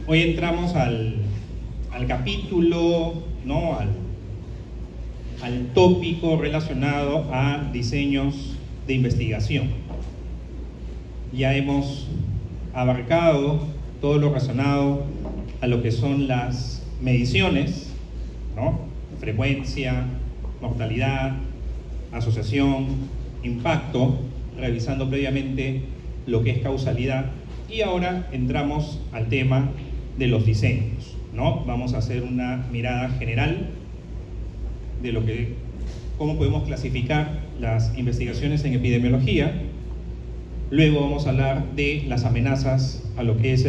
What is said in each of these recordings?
Hoy entramos al capítulo, ¿no? al tópico relacionado a diseños de investigación. Ya hemos abarcado todo lo relacionado a lo que son las mediciones, ¿no? Frecuencia, mortalidad, asociación, impacto, revisando previamente lo que es causalidad, y ahora entramos al tema de los diseños, ¿no? Vamos a hacer una mirada general de cómo podemos clasificar las investigaciones en epidemiología. Luego vamos a hablar de las amenazas a lo que es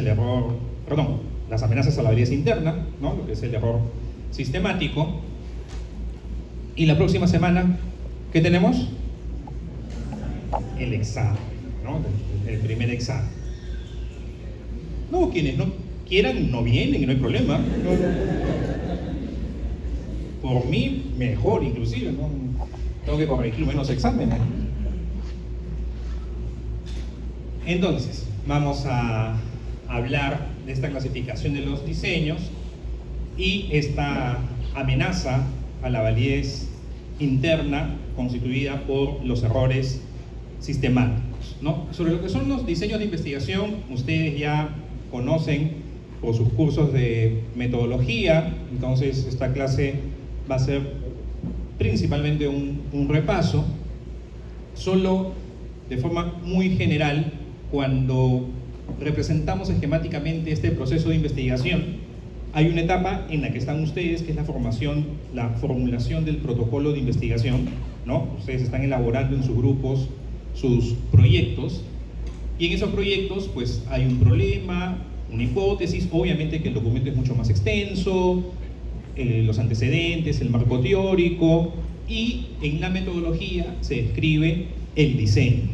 las amenazas a la validez interna, ¿no? Lo que es el error sistemático. Y la próxima semana, ¿qué tenemos? El examen, ¿no? El primer examen. No, quienes no quieran no vienen y no hay problema. Por mí, mejor inclusive, ¿no? Tengo que corregir menos exámenes. Entonces, vamos a hablar de esta clasificación de los diseños y esta amenaza a la validez interna constituida por los errores sistemáticos, ¿no? Sobre lo que son los diseños de investigación, ustedes ya conocen por sus cursos de metodología. Entonces esta clase va a ser principalmente un repaso. Solo de forma muy general, cuando representamos esquemáticamente este proceso de investigación, hay una etapa en la que están ustedes, que es la formulación del protocolo de investigación, ¿no? Ustedes están elaborando en sus grupos sus proyectos, y en esos proyectos pues hay un problema, una hipótesis, obviamente que el documento es mucho más extenso, los antecedentes, el marco teórico, y en la metodología se describe el diseño,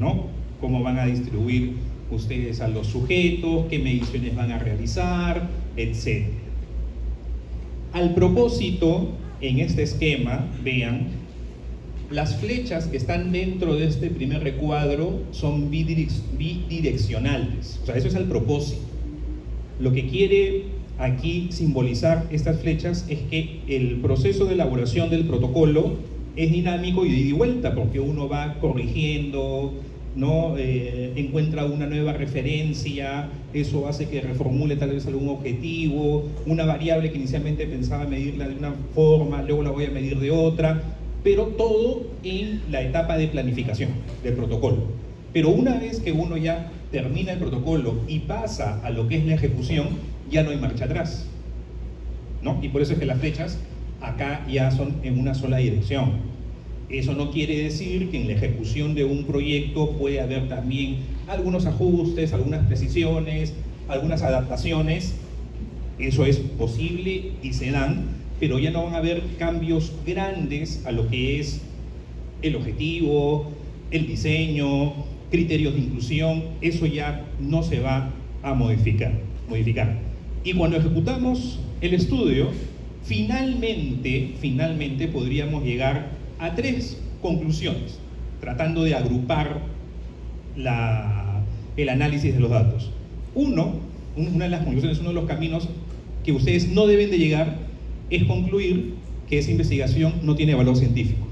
¿no? Cómo van a distribuir ustedes a los sujetos, qué mediciones van a realizar, etc. Al propósito, en este esquema, vean, las flechas que están dentro de este primer recuadro son bidireccionales, o sea, eso es al propósito. Lo que quiere aquí simbolizar estas flechas es que el proceso de elaboración del protocolo es dinámico y de ida y vuelta, porque uno va corrigiendo, ¿no? Encuentra una nueva referencia, eso hace que reformule tal vez algún objetivo, una variable que inicialmente pensaba medirla de una forma, luego la voy a medir de otra, pero todo en la etapa de planificación del protocolo. Pero una vez que uno ya termina el protocolo y pasa a lo que es la ejecución, ya no hay marcha atrás, ¿no? Y por eso es que las flechas acá ya son en una sola dirección. Eso no quiere decir que en la ejecución de un proyecto puede haber también algunos ajustes, algunas precisiones, algunas adaptaciones. Eso es posible y se dan, pero ya no van a haber cambios grandes a lo que es el objetivo, el diseño, criterios de inclusión. Eso ya no se va a modificar. Y cuando ejecutamos el estudio, finalmente podríamos llegar a 3 conclusiones, tratando de agrupar el análisis de los datos. Una de las conclusiones, uno de los caminos que ustedes no deben de llegar, es concluir que esa investigación no tiene valor científico.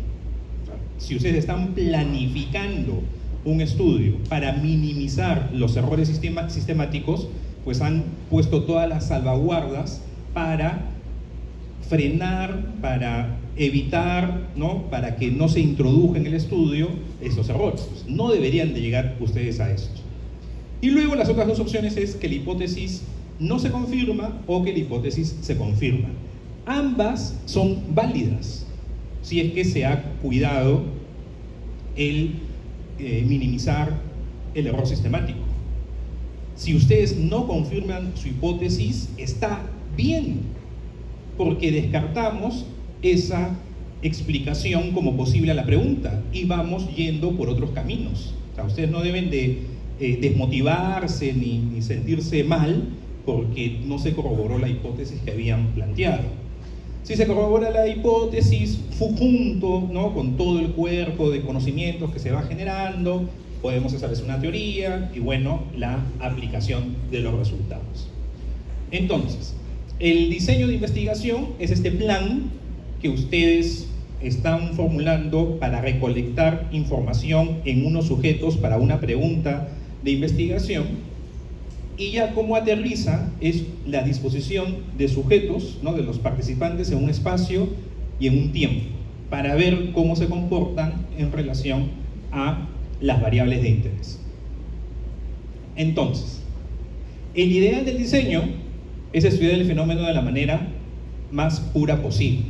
O sea, si ustedes están planificando un estudio para minimizar los errores sistemáticos, pues han puesto todas las salvaguardas para frenar, para evitar, ¿no? Para que no se introduzcan en el estudio esos errores. Pues no deberían de llegar ustedes a eso. Y luego las otras 2 opciones es que la hipótesis no se confirma o que la hipótesis se confirma. Ambas son válidas si es que se ha cuidado el minimizar el error sistemático. Si ustedes no confirman su hipótesis, está bien, porque descartamos esa explicación como posible a la pregunta y vamos yendo por otros caminos. O sea, ustedes no deben de desmotivarse ni sentirse mal porque no se corroboró la hipótesis que habían planteado. Si se corrobora la hipótesis junto, ¿no?, con todo el cuerpo de conocimientos que se va generando, podemos establecer una teoría y, bueno, la aplicación de los resultados. Entonces, el diseño de investigación es este plan que ustedes están formulando para recolectar información en unos sujetos para una pregunta de investigación, y ya cómo aterriza es la disposición de sujetos, ¿no?, de los participantes en un espacio y en un tiempo, para ver cómo se comportan en relación a las variables de interés. Entonces, el ideal del diseño es estudiar el fenómeno de la manera más pura posible.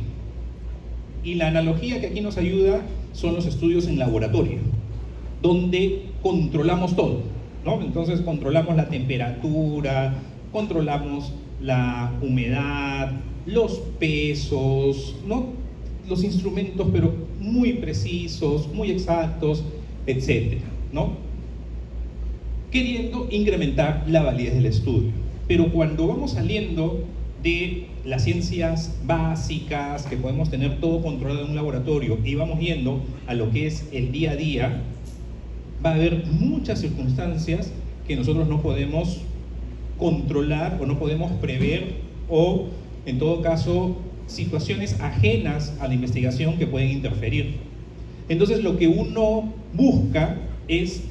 Y la analogía que aquí nos ayuda son los estudios en laboratorio, donde controlamos todo, ¿no? Entonces controlamos la temperatura, controlamos la humedad, los pesos, ¿no?, los instrumentos, pero muy precisos, muy exactos, etcétera, ¿no?, queriendo incrementar la validez del estudio. Pero cuando vamos saliendo de las ciencias básicas, que podemos tener todo controlado en un laboratorio, y vamos yendo a lo que es el día a día, va a haber muchas circunstancias que nosotros no podemos controlar o no podemos prever, o en todo caso situaciones ajenas a la investigación que pueden interferir. Entonces lo que uno busca es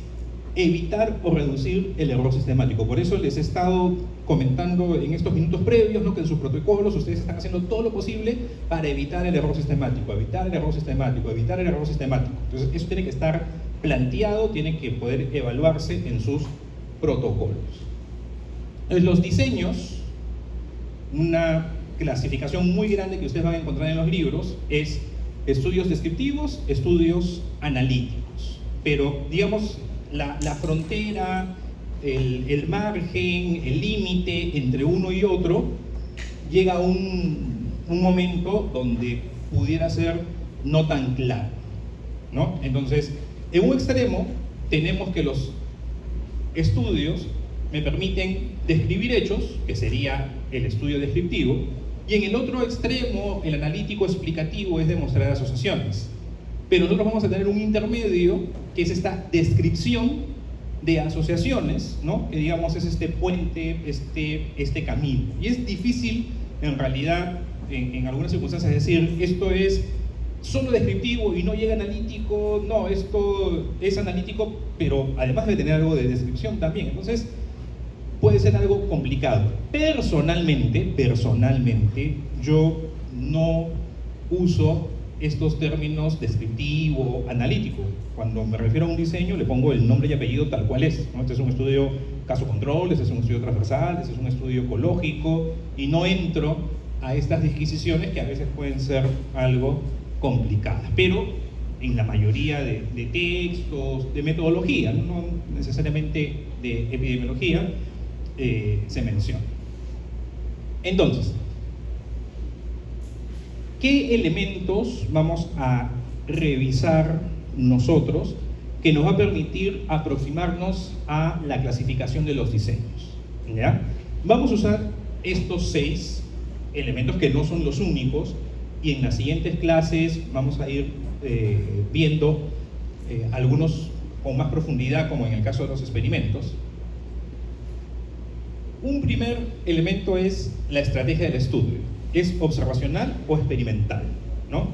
evitar o reducir el error sistemático. Por eso les he estado comentando en estos minutos previos, ¿no?, que en sus protocolos ustedes están haciendo todo lo posible para evitar el error sistemático, evitar el error sistemático, evitar el error sistemático. Entonces eso tiene que estar planteado, tiene que poder evaluarse en sus protocolos. Entonces los diseños, una clasificación muy grande que ustedes van a encontrar en los libros, es estudios descriptivos, estudios analíticos. Pero digamos, la frontera, el margen, el límite entre uno y otro, llega a un momento donde pudiera ser no tan claro, ¿no? Entonces, en un extremo tenemos que los estudios me permiten describir hechos, que sería el estudio descriptivo, y en el otro extremo, el analítico explicativo, es demostrar asociaciones. Pero nosotros vamos a tener un intermedio, que es esta descripción de asociaciones, ¿no?, que digamos es este puente, este camino. Y es difícil, en realidad, en algunas circunstancias, decir, esto es solo descriptivo y no llega analítico. No, esto es analítico, pero además debe tener algo de descripción también. Entonces, puede ser algo complicado. Personalmente, yo no uso estos términos descriptivo, analítico. Cuando me refiero a un diseño, le pongo el nombre y apellido tal cual es, ¿no? Este es un estudio caso control, este es un estudio transversal, este es un estudio ecológico, y no entro a estas disquisiciones que a veces pueden ser algo complicadas. Pero en la mayoría de textos, de metodología, no necesariamente de epidemiología, se menciona. Entonces, ¿qué elementos vamos a revisar nosotros que nos va a permitir aproximarnos a la clasificación de los diseños? ¿Ya? Vamos a usar estos 6 elementos, que no son los únicos, y en las siguientes clases vamos a ir viendo algunos con más profundidad, como en el caso de los experimentos. Un primer elemento es la estrategia del estudio. ¿Es observacional o experimental?, ¿no?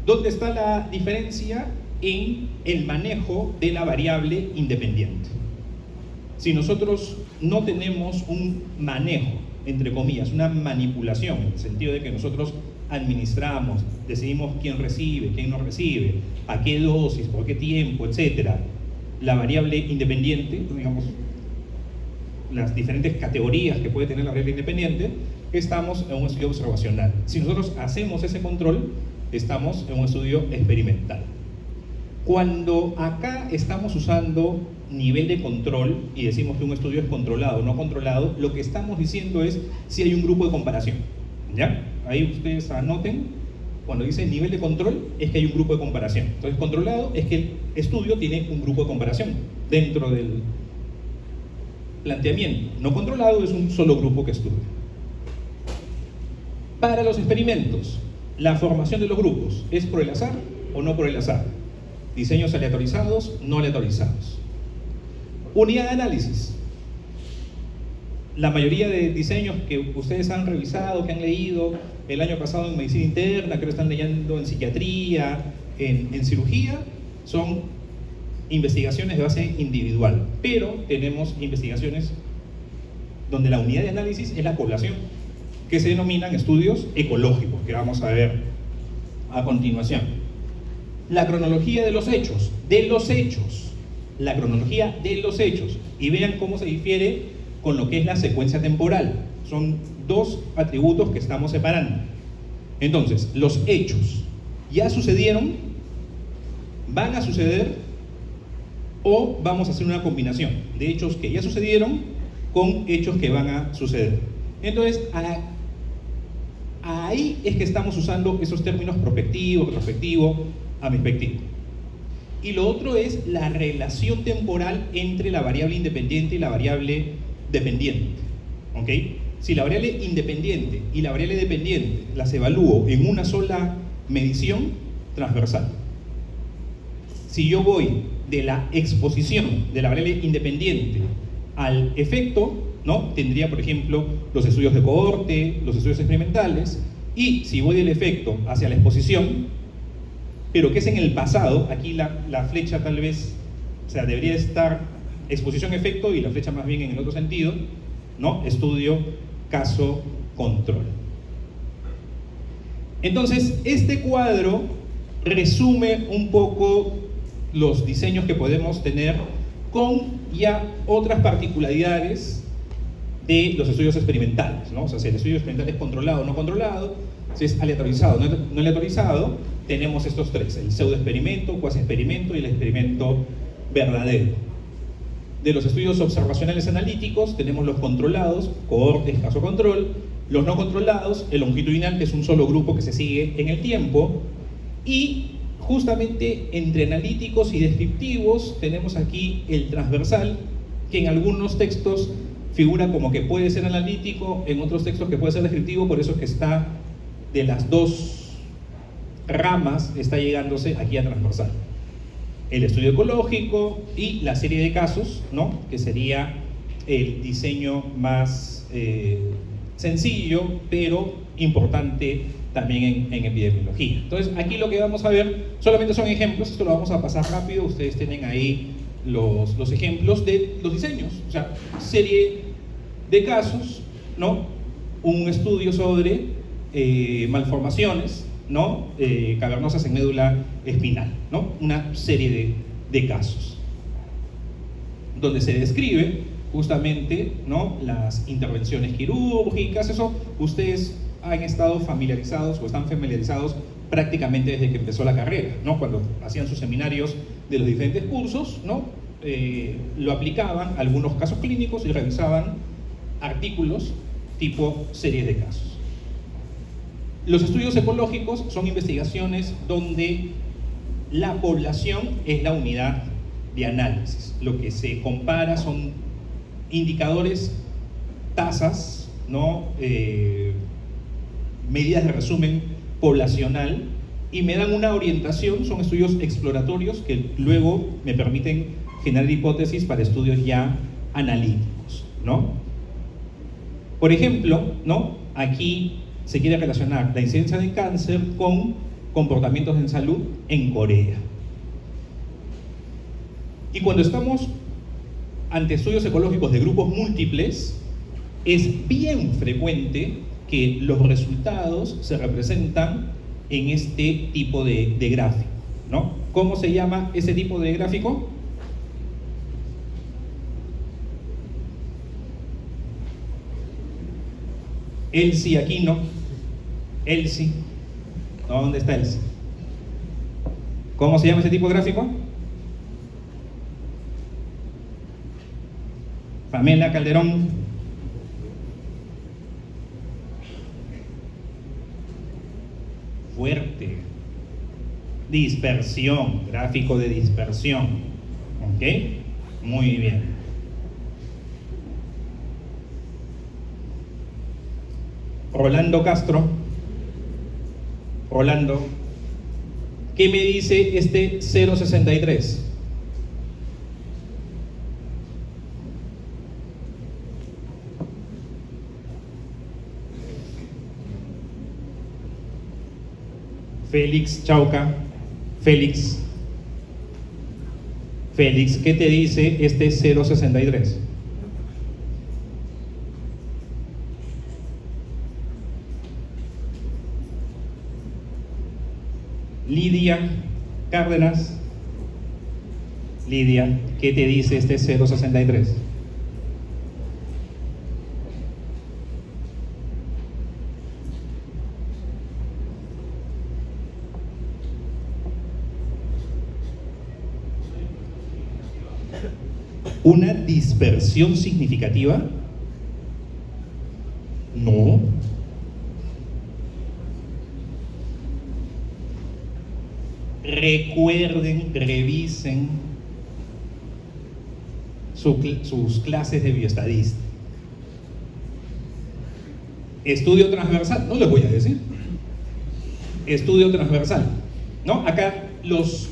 ¿Dónde está la diferencia? En el manejo de la variable independiente. Si nosotros no tenemos un manejo, entre comillas, una manipulación, en el sentido de que nosotros administramos, decidimos quién recibe, quién no recibe, a qué dosis, por qué tiempo, etcétera, la variable independiente, digamos, las diferentes categorías que puede tener la variable independiente, estamos en un estudio observacional. Si nosotros hacemos ese control, estamos en un estudio experimental. Cuando acá estamos usando nivel de control y decimos que un estudio es controlado o no controlado, lo que estamos diciendo es si hay un grupo de comparación, ¿ya? Ahí ustedes anoten, cuando dice nivel de control es que hay un grupo de comparación. Entonces, controlado es que el estudio tiene un grupo de comparación dentro del planteamiento. No controlado es un solo grupo que estudia. Para los experimentos, la formación de los grupos, ¿es por el azar o no por el azar? Diseños aleatorizados, no aleatorizados. Unidad de análisis. La mayoría de diseños que ustedes han revisado, que han leído el año pasado en medicina interna, creo que están leyendo en psiquiatría, en cirugía, son investigaciones de base individual, pero tenemos investigaciones donde la unidad de análisis es la población, que se denominan estudios ecológicos, que vamos a ver a continuación. La cronología de los hechos, la cronología de los hechos, y vean cómo se difiere con lo que es la secuencia temporal. Son dos atributos que estamos separando. Entonces, los hechos ya sucedieron, van a suceder, o vamos a hacer una combinación de hechos que ya sucedieron con hechos que van a suceder. Entonces, ahí es que estamos usando esos términos prospectivo, retrospectivo, aspectivo. Y lo otro es la relación temporal entre la variable independiente y la variable dependiente. ¿Ok? Si la variable independiente y la variable dependiente las evalúo en una sola medición transversal. Si yo voy de la exposición de la variable independiente al efecto, ¿no? Tendría, por ejemplo, los estudios de cohorte, los estudios experimentales, y si voy del efecto hacia la exposición, pero que es en el pasado, aquí la flecha tal vez, o sea, debería estar exposición-efecto y la flecha más bien en el otro sentido, ¿no? Estudio, caso, control. Entonces, este cuadro resume un poco los diseños que podemos tener con ya otras particularidades de los estudios experimentales, ¿no? O sea, si el estudio experimental es controlado o no controlado, si es aleatorizado o no aleatorizado, tenemos estos tres: el pseudoexperimento, cuasi experimento y el experimento verdadero. De los estudios observacionales analíticos tenemos los controlados, cohortes, caso control; los no controlados, el longitudinal, que es un solo grupo que se sigue en el tiempo; y justamente entre analíticos y descriptivos tenemos aquí el transversal, que en algunos textos figura como que puede ser analítico, en otros textos que puede ser descriptivo, por eso es que está de las dos ramas, está llegándose aquí a transversal. El estudio ecológico y la serie de casos, ¿no? Que sería el diseño más sencillo, pero importante también en epidemiología. Entonces, aquí lo que vamos a ver solamente son ejemplos, esto lo vamos a pasar rápido, ustedes tienen ahí los ejemplos de los diseños, o sea, serie de casos, ¿no? Un estudio sobre malformaciones, ¿no? Cavernosas en médula espinal, ¿no? Una serie de casos donde se describe justamente, ¿no? Las intervenciones quirúrgicas. Eso ustedes han estado familiarizados o están familiarizados prácticamente desde que empezó la carrera, ¿no? Cuando hacían sus seminarios de los diferentes cursos, ¿no? Lo aplicaban a algunos casos clínicos y revisaban artículos tipo series de casos. Los estudios ecológicos son investigaciones donde la población es la unidad de análisis. Lo que se compara son indicadores, tasas, ¿no? Medidas de resumen poblacional, y me dan una orientación. Son estudios exploratorios que luego me permiten generar hipótesis para estudios ya analíticos, ¿no? Por ejemplo, ¿no? Aquí se quiere relacionar la incidencia de cáncer con comportamientos en salud en Corea. Y cuando estamos ante estudios ecológicos de grupos múltiples, es bien frecuente que los resultados se representan en este tipo de gráfico, ¿no? ¿Cómo se llama ese tipo de gráfico? Elsie Aquino. Elsie. ¿Dónde está Elsie? ¿Cómo se llama ese tipo de gráfico? Pamela Calderón. Fuerte. Dispersión, gráfico de dispersión. ¿Ok? Muy bien. Rolando Castro. Rolando, ¿qué me dice este 063? Félix Chauca, Félix, ¿qué te dice este 063? Lidia Cárdenas, Lidia, ¿qué te dice este 063? ¿Una dispersión significativa? No. Recuerden, revisen sus clases de bioestadística. Estudio transversal, no les voy a decir. Estudio transversal, ¿no? Acá los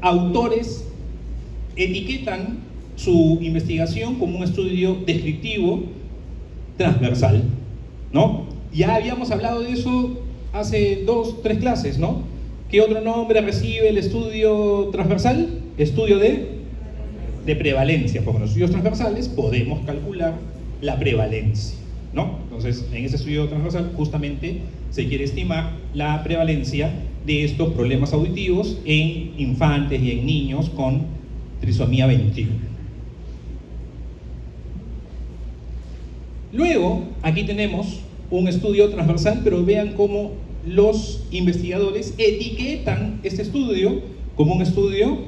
autores etiquetan su investigación como un estudio descriptivo transversal, ¿no? Ya habíamos hablado de eso hace 2, 3 clases, ¿no? ¿Qué otro nombre recibe el estudio transversal? Estudio de prevalencia, porque en los estudios transversales podemos calcular la prevalencia, ¿no? Entonces, en ese estudio transversal justamente se quiere estimar la prevalencia de estos problemas auditivos en infantes y en niños con trisomía 21. Luego, aquí tenemos un estudio transversal, pero vean cómo los investigadores etiquetan este estudio como un estudio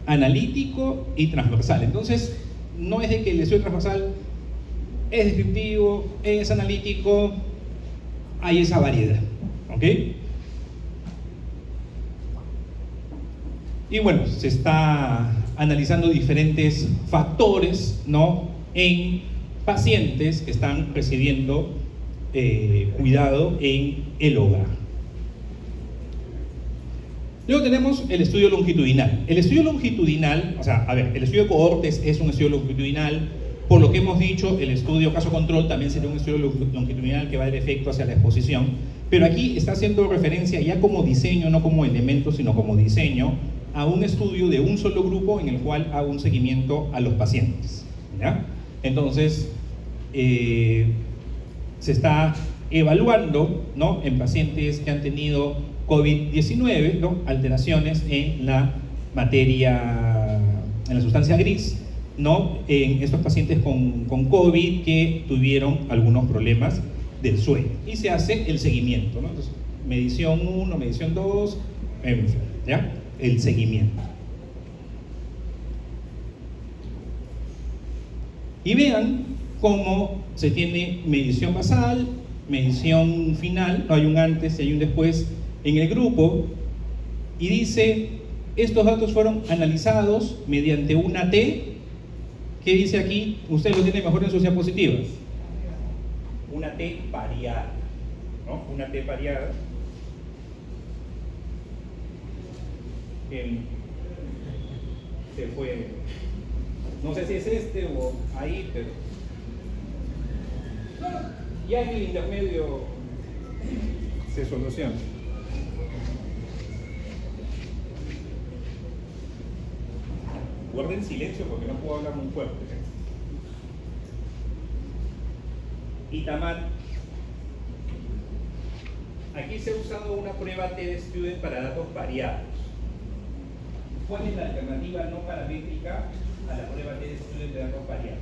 analítico y transversal. Entonces, no es de que el estudio transversal es descriptivo, es analítico, hay esa variedad, ¿ok? Y bueno, se está analizando diferentes factores, ¿no?, en pacientes que están recibiendo cuidado en el hogar. Luego tenemos el estudio longitudinal. El estudio longitudinal, o sea, a ver, el estudio de cohortes es un estudio longitudinal. Por lo que hemos dicho, el estudio caso control también sería un estudio longitudinal que va a dar efecto hacia la exposición. Pero aquí está haciendo referencia ya como diseño, no como elemento, sino como diseño, a un estudio de un solo grupo en el cual hago un seguimiento a los pacientes, ¿ya? Entonces, se está evaluando, ¿no?, en pacientes que han tenido COVID-19, ¿no?, alteraciones en la materia, en la sustancia gris, ¿no?, en estos pacientes con COVID que tuvieron algunos problemas del sueño. Y se hace el seguimiento, ¿no? Entonces, medición 1, medición 2, en fin, ¿ya? El seguimiento. Y vean cómo se tiene medición basal, medición final, hay un antes y hay un después en el grupo, y dice, estos datos fueron analizados mediante una T. ¿Qué dice aquí? Ustedes lo tienen mejor en sus diapositivas. Una T variada, ¿no? Una T variada. Se fue. No sé si es este o ahí, pero ya en el intermedio se soluciona. Guarden silencio porque no puedo hablar muy fuerte. Itamar. Aquí se ha usado una prueba TD-Student para datos variados. ¿Cuál es la alternativa no paramétrica a la prueba TD-Student de datos variados?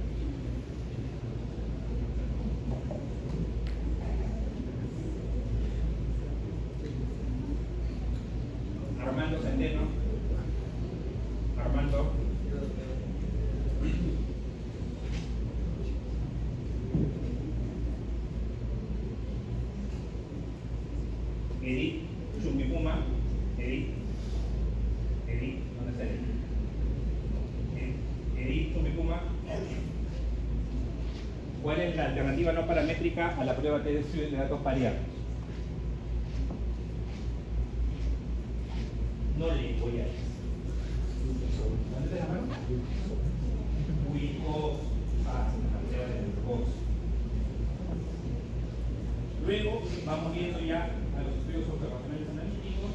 Armando Centeno. Armando. Edith Chumbipuma. Edith, ¿dónde está Edith? Edith Chumbipuma. ¿Cuál es la alternativa no paramétrica a la prueba TD-Student de datos variados? no le voy a decir. ¿Dónde te llamaron? Ubicos a Santander del Burgos. Luego vamos viendo ya a los estudios observacionales analíticos,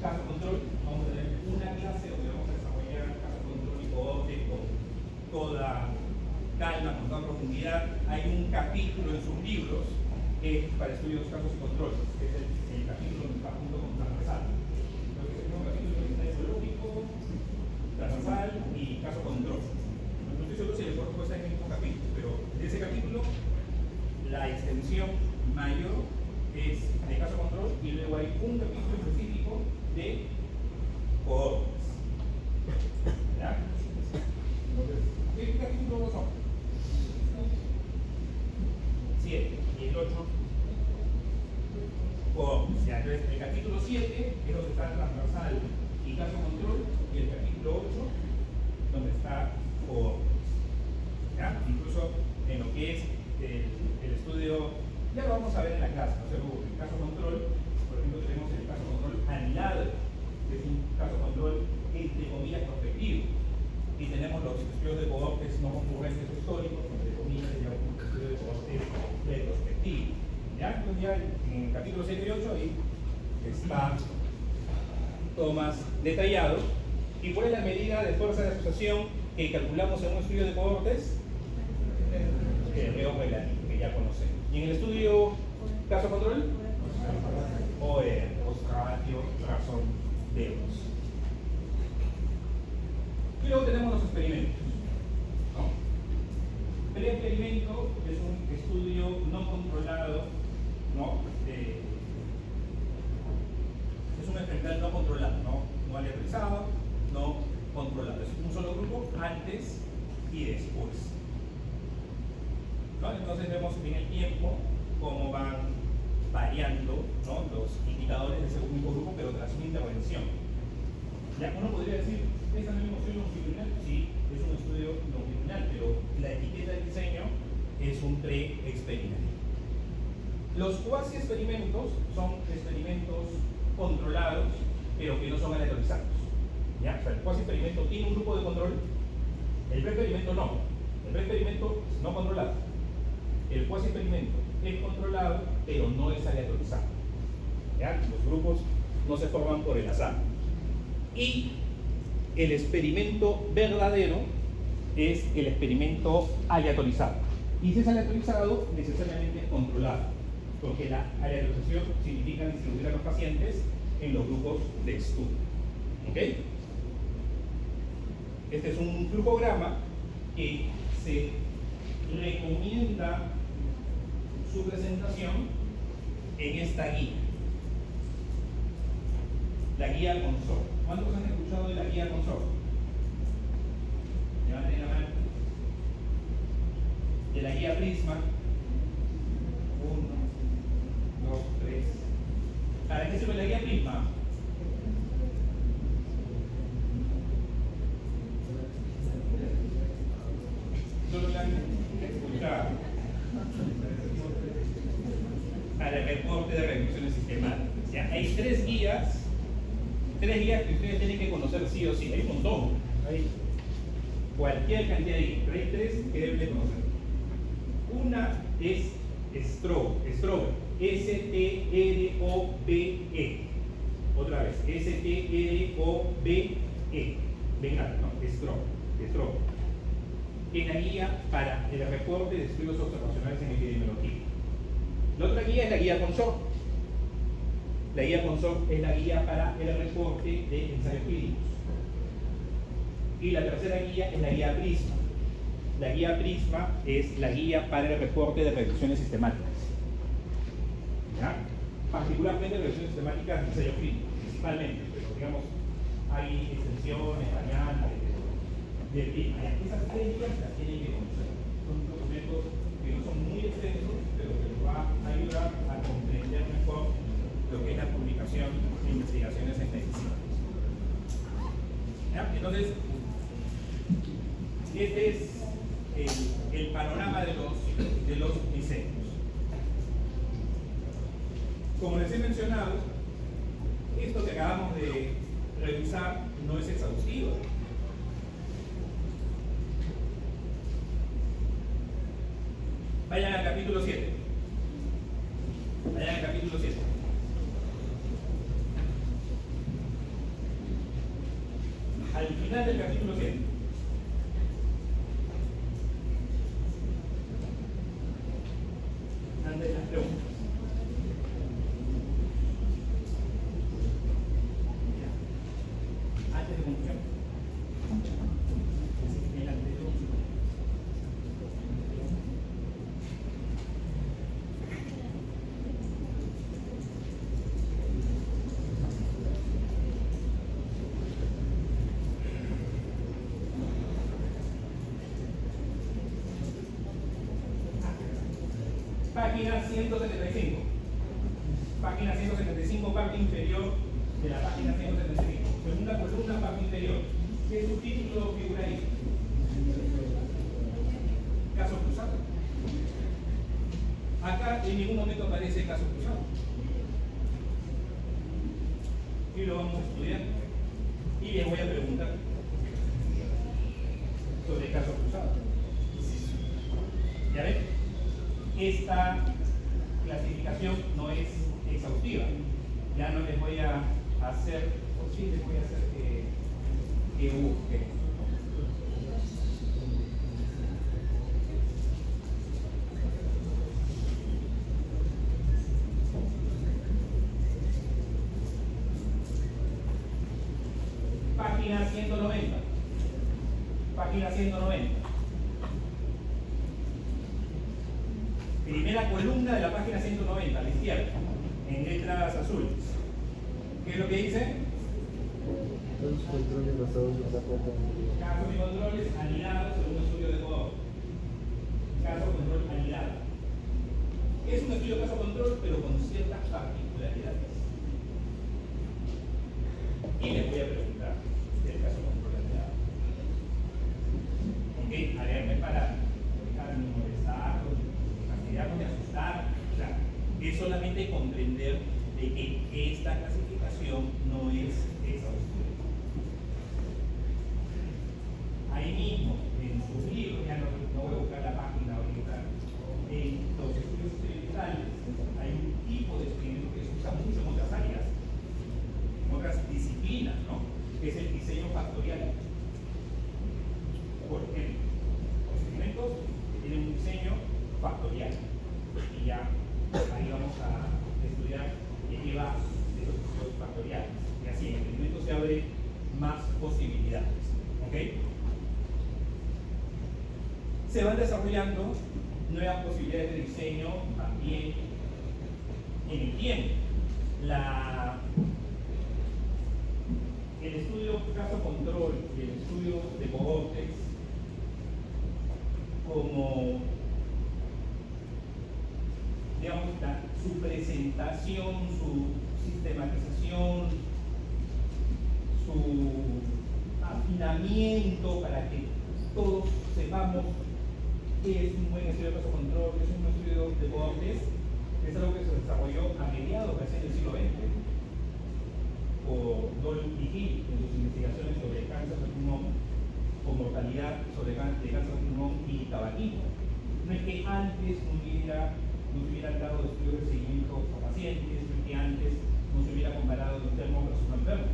caso control. Vamos a tener una clase donde vamos a desarrollar caso control y cohorte con toda calma, con toda profundidad. Hay un capítulo en sus libros para estudios casos y controles, que es el capítulo que está junto con transversal. Entonces, es un capítulo que está zoológico, transversal y caso control. No estoy seguro si el cuerpo está en el mismo capítulo, pero de ese capítulo la extensión mayor es de caso control y luego hay un capítulo específico de cohortes. ¿Ya? Entonces, ¿qué capítulos son? 7 y el 8 cohortes. ¿Ya? Entonces, el capítulo 7 es donde está transversal y caso control, y el capítulo 8 donde está cohortes. ¿Ya? Incluso en lo que es el estudio, ya lo vamos a ver en la clase, no se preocupen. El caso control, por ejemplo, tenemos el caso control anilado, que es un caso control entre comillas prospectivo, y tenemos los estudios de cohortes no concurrentes o históricos, entre comillas se llama un estudio de cohortes retrospectivo. ¿Ya? Entonces ya en el capítulo 7 y 8 ahí está todo más detallado. ¿Y cuál es la medida de fuerza de asociación que calculamos en un estudio de cohortes? El reo relativo, que ya conocemos. ¿Y en el estudio caso control? OR, ratio, razón de 2. Y luego tenemos los experimentos. ¿No? El experimento es un estudio no controlado, ¿no? Es un experimental no controlado, no aleatorizado, no controlado. Es un solo grupo antes y después. ¿No? Entonces vemos en el tiempo cómo van variando, ¿no?, los indicadores de ese único grupo, pero tras una intervención. Ya uno podría decir, ¿es también un estudio longitudinal? Sí, es un estudio longitudinal, pero la etiqueta del diseño es un pre-experimento. Los cuasi experimentos son experimentos controlados, pero que no son aleatorizados. ¿Ya? O sea, el cuasi experimento tiene un grupo de control, el pre-experimento no. El pre-experimento es no controlado. El cuasi experimento es controlado, pero no es aleatorizado. ¿Ya? Los grupos no se forman por el azar. Y el experimento verdadero es el experimento aleatorizado. Y si es aleatorizado, necesariamente es controlado, porque la aleatorización significa distribuir a los pacientes en los grupos de estudio. ¿Ok? Este es un flujograma que se recomienda su presentación en esta guía, la guía Consor. ¿Cuántos han escuchado de la guía Consor? Levanten la mano. De la guía Prisma. 1, 2, 3. ¿Para qué sirve la guía Prisma? Solo la han escuchado. Para el reporte de revisiones sistemáticas. ¿Ya? Hay 3 guías que ustedes tienen que conocer sí o sí. Hay un montón. Hay cualquier cantidad de guías, pero hay 3 que deben de conocer. Una es Strobe, S-T-R-O-B-E. Otra vez, S-T-R-O-B-E. Venga, no, Strobe. Que es la guía para el reporte de estudios observacionales en epidemiología. La otra guía es la guía Consor. La guía Consor es la guía para el reporte de ensayos clínicos. Y la tercera guía es la guía Prisma. La guía Prisma es la guía para el reporte de revisiones sistemáticas. ¿Ya? Particularmente revisiones sistemáticas de ensayos clínicos, principalmente, pero digamos, hay extensiones, variantes, de Prisma. Esas 3 guías las tienen que conocer. Son documentos que no son muy extensos, pero que nos va a ayudar a comprender mejor lo que es la publicación de investigaciones en medicina. ¿Ya? Entonces, este es el panorama de los diseños. Como les he mencionado, esto que acabamos de revisar, no es exhaustiva. Vayan al capítulo 7. Vayan al capítulo 7. Al final del capítulo 7. Antes de las preguntas. Antes de conclusión. El anterior. Página 175. Página 175, parte inferior de la página 175. Segunda columna, parte inferior. ¿Qué subtítulo figura ahí? Caso cruzado. Acá en ningún momento aparece caso cruzado. Y lo vamos a estudiar. Y les voy a preguntar sobre caso cruzado. ¿Ya ven? Esta clasificación no es exhaustiva. Ya no les voy a hacer, o sí les voy a hacer que busquen. Página 190. Página 190. Primera columna de la página 190, a la izquierda, en letras azules. ¿Qué es lo que dice? Los controles basados en la cuenta. Casos y controles anidados según un estudio de Ecuador. Caso control anidado. Es un estudio caso control, pero con ciertas particularidades. Y les voy a preguntar del caso control anidado. ¿Ok? Alerme para dejar de molestar, de asustar. Claro, es solamente comprender de que esta clasificación no es exhaustiva. Ahí mismo, en sus libros, ya no voy a buscar la página ahorita, en los estudios experimentales hay un tipo de experimento que se usa mucho en otras áreas, en otras disciplinas, ¿no? Que es el diseño factorial. Por ejemplo, los experimentos tienen un diseño factorial. Y ya ahí vamos a estudiar de qué va de los estudios factoriales. Y así en el experimento se abre más posibilidades. ¿Ok? Se van desarrollando nuevas posibilidades de diseño también en el tiempo. El estudio caso control y el estudio de cohortes como, digamos, su presentación, su sistematización, su afinamiento para que todos sepamos qué es un buen estudio de caso control, qué es un estudio de cohortes, es algo que se desarrolló a mediados del siglo XX por Dolph y Hill en sus investigaciones sobre cáncer de pulmón, con mortalidad sobre de cáncer de pulmón y tabaquismo. No es que antes no se hubieran dado estudios de seguimiento a pacientes, no es que antes no se hubiera comparado los enfermos versus no enfermos,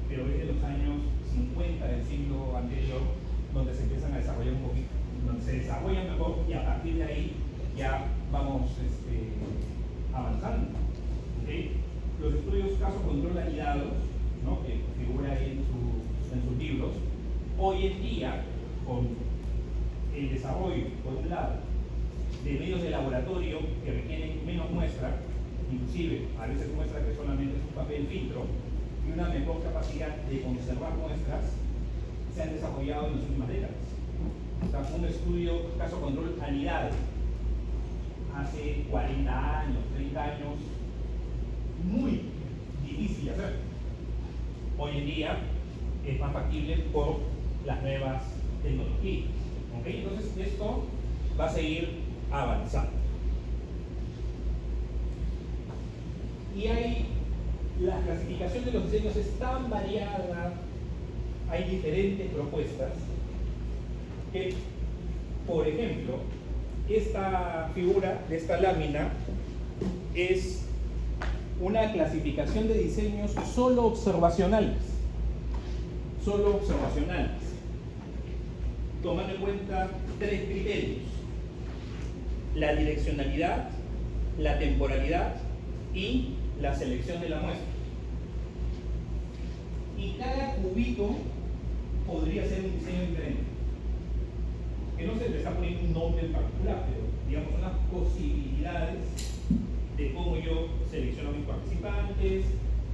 pero es de los años 50 del siglo anterior donde se empiezan a desarrollar un poquito, donde se desarrollan mejor y a partir de ahí ya vamos avanzando. ¿Okay? Los estudios caso control anidados, ¿no? Que figura ahí en sus libros, hoy en día, con el desarrollo, por un lado, de medios de laboratorio que requieren menos muestra, inclusive a veces muestra que solamente es un papel filtro, y una mejor capacidad de conservar muestras, se han desarrollado en las últimas décadas. O sea, un estudio caso control anidado hace 40 años, 30 años, muy difícil de hacer. Hoy en día es más factible por las nuevas tecnologías. ¿Okay? Entonces esto va a seguir avanzando. Y hay la clasificación de los diseños es tan variada, hay diferentes propuestas, que, por ejemplo, esta figura de esta lámina es una clasificación de diseños solo observacionales, tomando en cuenta tres criterios: la direccionalidad, la temporalidad y la selección de la muestra. Y cada cubito podría ser un diseño diferente, que no se le está poniendo un nombre en particular, pero digamos son las posibilidades de cómo yo selecciono a mis participantes,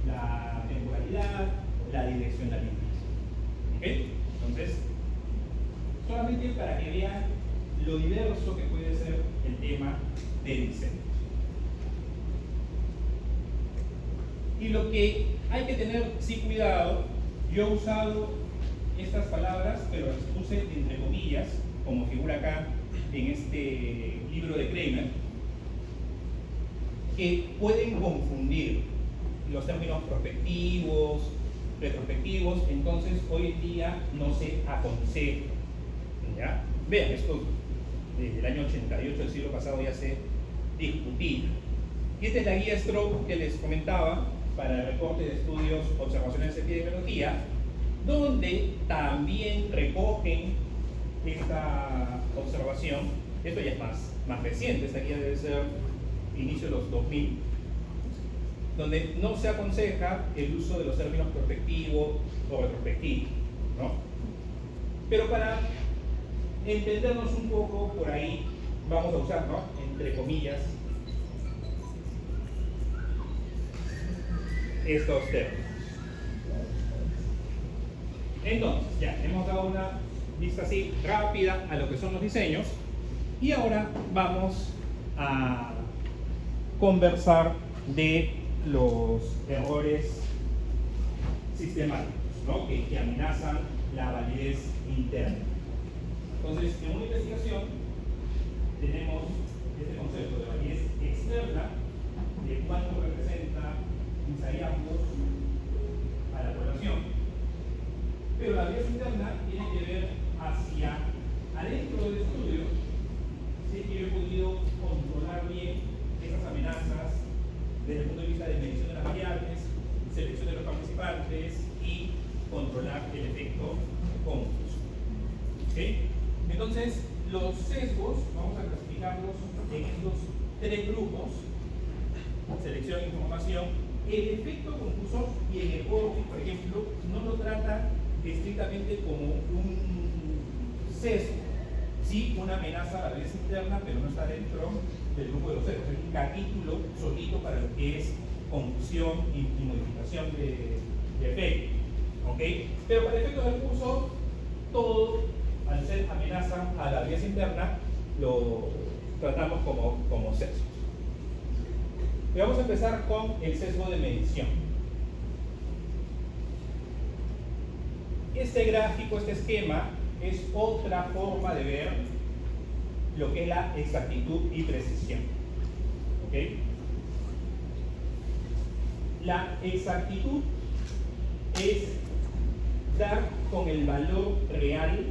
la temporalidad, la direccionalidad. ¿Ok? Entonces, solamente para que vean lo diverso que puede ser el tema del diseño. Y lo que hay que tener, sí, cuidado, yo he usado estas palabras, pero las puse entre comillas, como figura acá en este libro de Kramer, que pueden confundir los términos prospectivos, retrospectivos. Entonces hoy en día no se aconseja, ¿ya? Vean, esto desde el año 88 del siglo pasado ya se discutía. Y esta es la guía Stroop que les comentaba para el reporte de estudios observacionales de epidemiología, donde también recogen esta observación. Esto ya es más reciente, esta guía debe ser inicio de los 2000, donde no se aconseja el uso de los términos prospectivo o retrospectivo, ¿no? Pero para entendernos un poco por ahí, vamos a usar, ¿no?, entre comillas, estos términos. Entonces, ya hemos dado una vista así rápida a lo que son los diseños, y ahora vamos a conversar de los errores sistemáticos, ¿no?, que amenazan la validez interna. Entonces, en una investigación tenemos este concepto de validez externa, de cuánto representa mis hallazgos a la población. Pero la validez interna tiene que ver hacia adentro del estudio, si es que yo he podido controlar bien esas amenazas desde el punto de vista de medición de las variables, selección de los participantes y controlar el efecto confuso. ¿Okay? Entonces, los sesgos vamos a clasificarlos en estos tres grupos: selección, información, el efecto confuso. Y en el Working, por ejemplo, no lo trata estrictamente como un sesgo, sí, una amenaza a la validez interna, pero no está dentro del grupo de los sesgos. Es un capítulo solito para lo que es confusión y modificación de efecto. ¿Okay? Pero para efectos del curso, todo, al ser amenaza a la validez interna, lo tratamos como sesgo. Y vamos a empezar con el sesgo de medición. Este gráfico, este esquema, es otra forma de ver lo que es la exactitud y precisión. ¿Okay? La exactitud es dar con el valor real,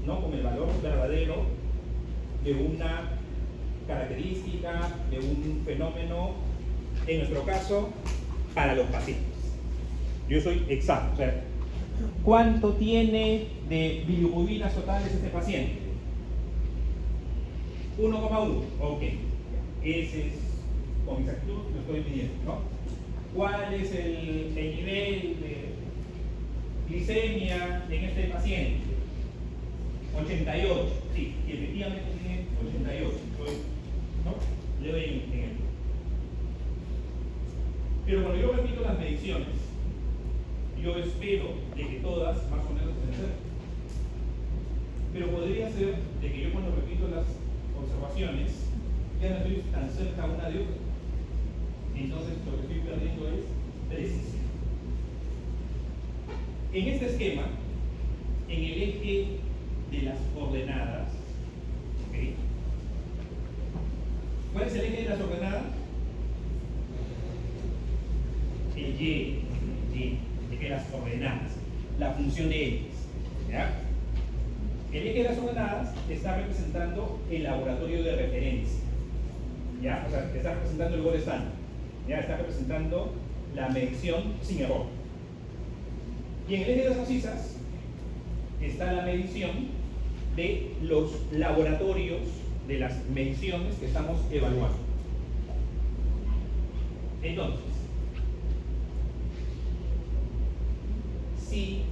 no con el valor verdadero de una característica, de un fenómeno, en nuestro caso, para los pacientes. Yo soy exacto, o sea, ¿cuánto tiene de bilirrubinas totales este paciente? 1,1, ok. Ese es, con exactitud lo estoy midiendo, ¿no? ¿Cuál es el nivel de glicemia en este paciente? 88, sí, y efectivamente tiene 88, ¿no? Le doy en el. Pero cuando yo repito las mediciones, yo espero de que todas más o menos estén cerca. Pero podría ser de que yo cuando repito las observaciones ya no estoy tan cerca una de otra. Entonces lo que estoy perdiendo es precisión. En este esquema, en el eje de las ordenadas, ¿okay? ¿Cuál es el eje de las ordenadas? El Y. ordenadas, la función de X. ¿Ya? El eje de las ordenadas está representando el laboratorio de referencia. ¿Ya? O sea, está representando el gold standard. ¿Ya? Está representando la medición sin error. Y en el eje de las abscisas está la medición de los laboratorios de las mediciones que estamos evaluando. Entonces, si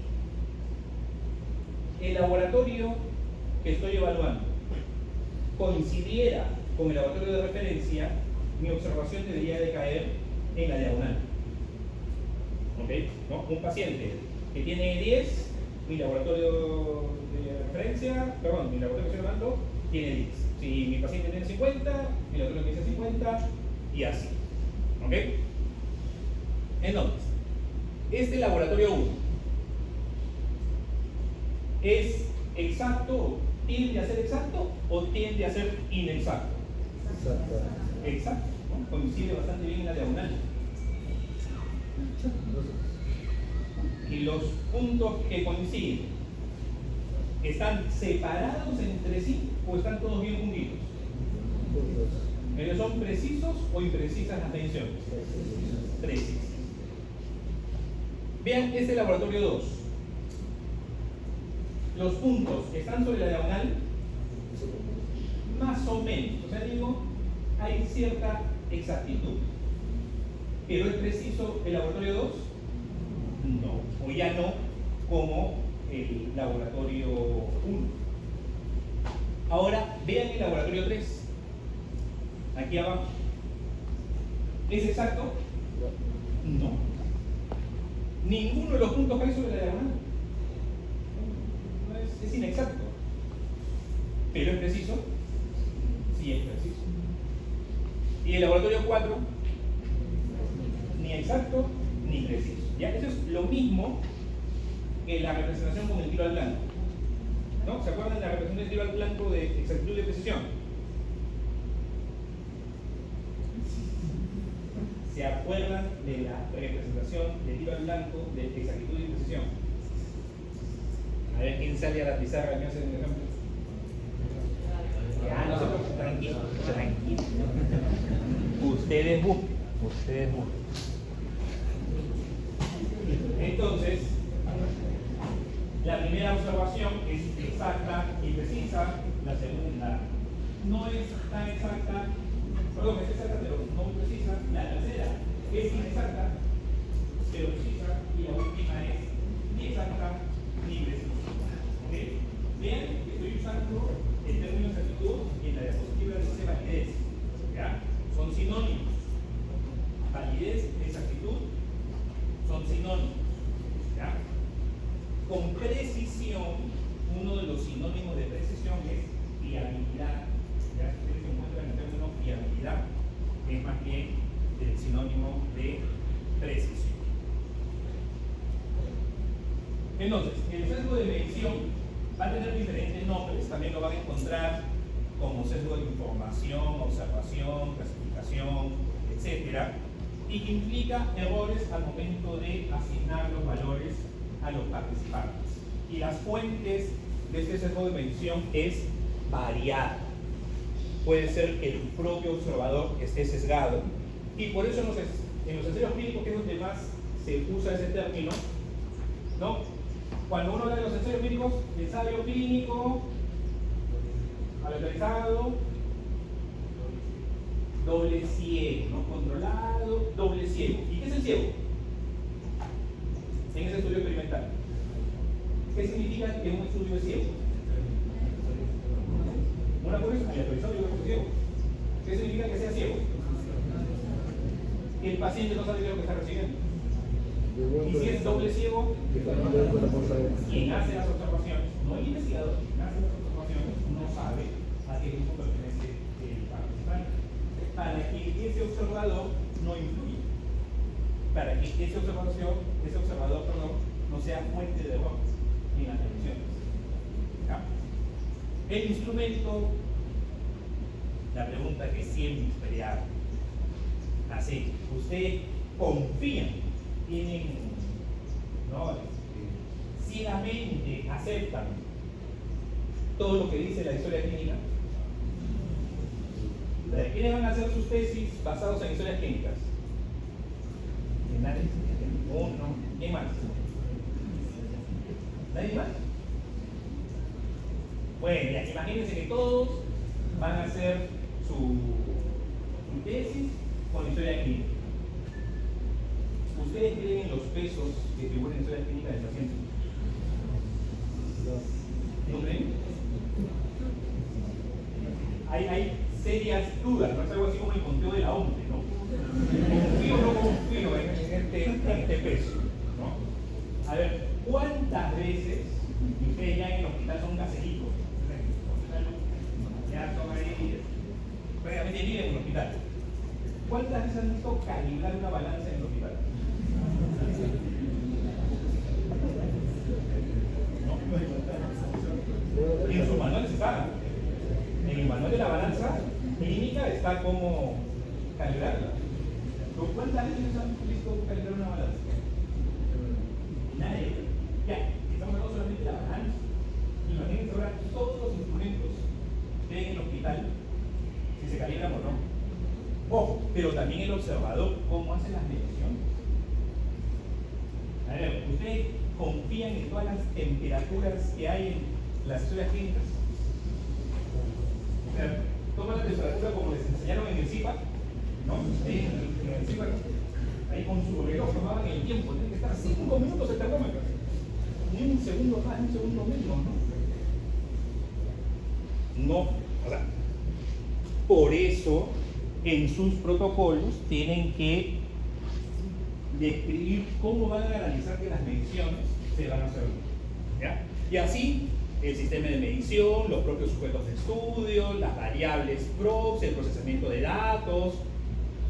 el laboratorio que estoy evaluando coincidiera con el laboratorio de referencia, mi observación debería de caer en la diagonal. ¿Ok? ¿No? Un paciente que tiene 10, mi laboratorio de referencia, perdón, mi laboratorio que estoy evaluando tiene 10. Si mi paciente tiene 50, mi laboratorio me dice 50 y así. ¿Ok? Entonces, este laboratorio 1 ¿es exacto, tiende a ser exacto o tiende a ser inexacto? Exacto. Exacto, ¿no? Coincide bastante bien en la diagonal. Y los puntos que coinciden, ¿están separados entre sí o están todos bien unidos? ¿Ellos son precisos o imprecisas las mediciones? Precisas. Vean este laboratorio 2. Los puntos están sobre la diagonal, más o menos. O sea, digo, hay cierta exactitud. ¿Pero es preciso el laboratorio 2? No, o ya no como el laboratorio 1. Ahora, vean el laboratorio 3. Aquí abajo. ¿Es exacto? No. Ninguno de los puntos cae sobre la diagonal. Es inexacto. ¿Pero es preciso? Sí, es preciso. Y el laboratorio 4, ni exacto ni preciso. ¿Ya? Eso es lo mismo que la representación con el tiro al blanco. ¿No? ¿Se acuerdan de la representación del tiro al blanco de exactitud y precisión? ¿Se acuerdan de la representación del tiro al blanco de exactitud y precisión? A ver quién sale a la pizarra y me hace un ejemplo. Ya, no se preocupen, tranquilo, tranquilo. Ustedes busquen, ustedes busquen. Entonces, la primera observación es exacta y precisa, la segunda no es tan exacta, perdón, es exacta pero no muy precisa, la tercera es inexacta pero precisa y la última es ni exacta ni precisa. ¿Okay? Vean que estoy usando el término exactitud y en la diapositiva dice validez. ¿Ya? Son sinónimos. Validez, exactitud son sinónimos. ¿Ya? Con precisión, uno de los sinónimos de precisión es fiabilidad. ¿Ya? Si ustedes se encuentran el término fiabilidad, es más bien el sinónimo de precisión. Entonces, el sesgo de medición va a tener diferentes nombres, también lo van a encontrar como sesgo de información, observación, clasificación, etc. Y que implica errores al momento de asignar los valores a los participantes. Y las fuentes de este sesgo de medición es variada. Puede ser que el propio observador esté sesgado, y por eso en los ensayos clínicos, que es donde más se usa ese término, ¿no? Cuando uno habla de los ensayos clínicos, ensayo clínico, aleatorizado, doble ciego, ¿no? Controlado, doble ciego. ¿Y qué es el ciego? En ese estudio experimental. ¿Qué significa que un estudio es ciego? Una cosa es aleatorizado y otra cosa es ciego. ¿Qué significa que sea ciego? Que el paciente no sabe qué es lo que está recibiendo. Y si es doble ciego, quien hace las observaciones, no el investigador, quien hace las observaciones, no sabe a qué grupo pertenece el participante. Para que ese observador no influya, para que ese observador no sea fuente de error en las mediciones. ¿Ya? El instrumento, la pregunta que siempre hago, así, ¿usted confía? ¿Tienen ¿no? Ciegamente aceptan todo lo que dice la historia clínica. ¿Quiénes van a hacer sus tesis basados en historias clínicas? ¿Nadie? Uno. ¿Quién más? ¿Nadie más? Bueno, ya, imagínense que todos van a hacer su tesis con historia clínica. ¿Ustedes creen en los pesos que figuran en historia clínica del paciente? ¿No creen? Hay serias dudas, no es algo así como el conteo de la OMS, ¿no? ¿Confío o no confío en este peso? ¿No? A ver, ¿cuántas veces, y ustedes ya en el hospital son caseritos, ya son ahí, prácticamente viven en el hospital, ¿cuántas veces han visto calibrar una balanza en el hospital? ¿No? Y en sus manuales está. En el manual de la balanza clínica está cómo calibrarla. ¿Cuántas veces han visto calibrar una balanza? Nadie. Ya, estamos hablando solamente de la balanza. Imagínense ahora todos los instrumentos que hay en el hospital, si se calibran o no. Ojo, pero también el observador, cómo hace las mediciones. A ver, ¿ustedes confían en todas las temperaturas que hay en las historias clínicas? O sea, toma la temperatura como les enseñaron en el CIPA, ¿no? En el CIPA, ahí con su reloj tomaban el tiempo, tiene que estar 5 minutos el termómetro. Ni un segundo más, ni un segundo menos, ¿no? No, o sea, por eso en sus protocolos tienen que describir cómo van a garantizar que las mediciones se van a hacer bien, ¿ya? Y así el sistema de medición, los propios sujetos de estudio, las variables prox, el procesamiento de datos,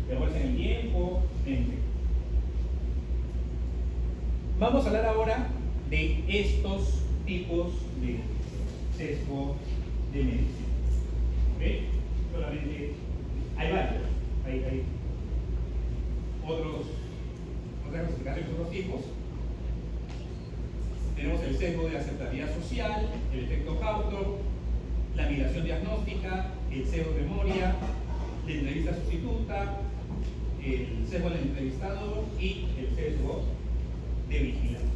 errores en el tiempo, en fin. Vamos a hablar ahora de estos tipos de sesgo de medición. ¿Okay? Solamente hay varios, hay otras clasificaciones, otros tipos. Tenemos el sesgo de aceptabilidad social, el efecto Hawthorne, la migración diagnóstica, el sesgo de memoria, la entrevista sustituta, el sesgo del entrevistador y el sesgo de vigilancia.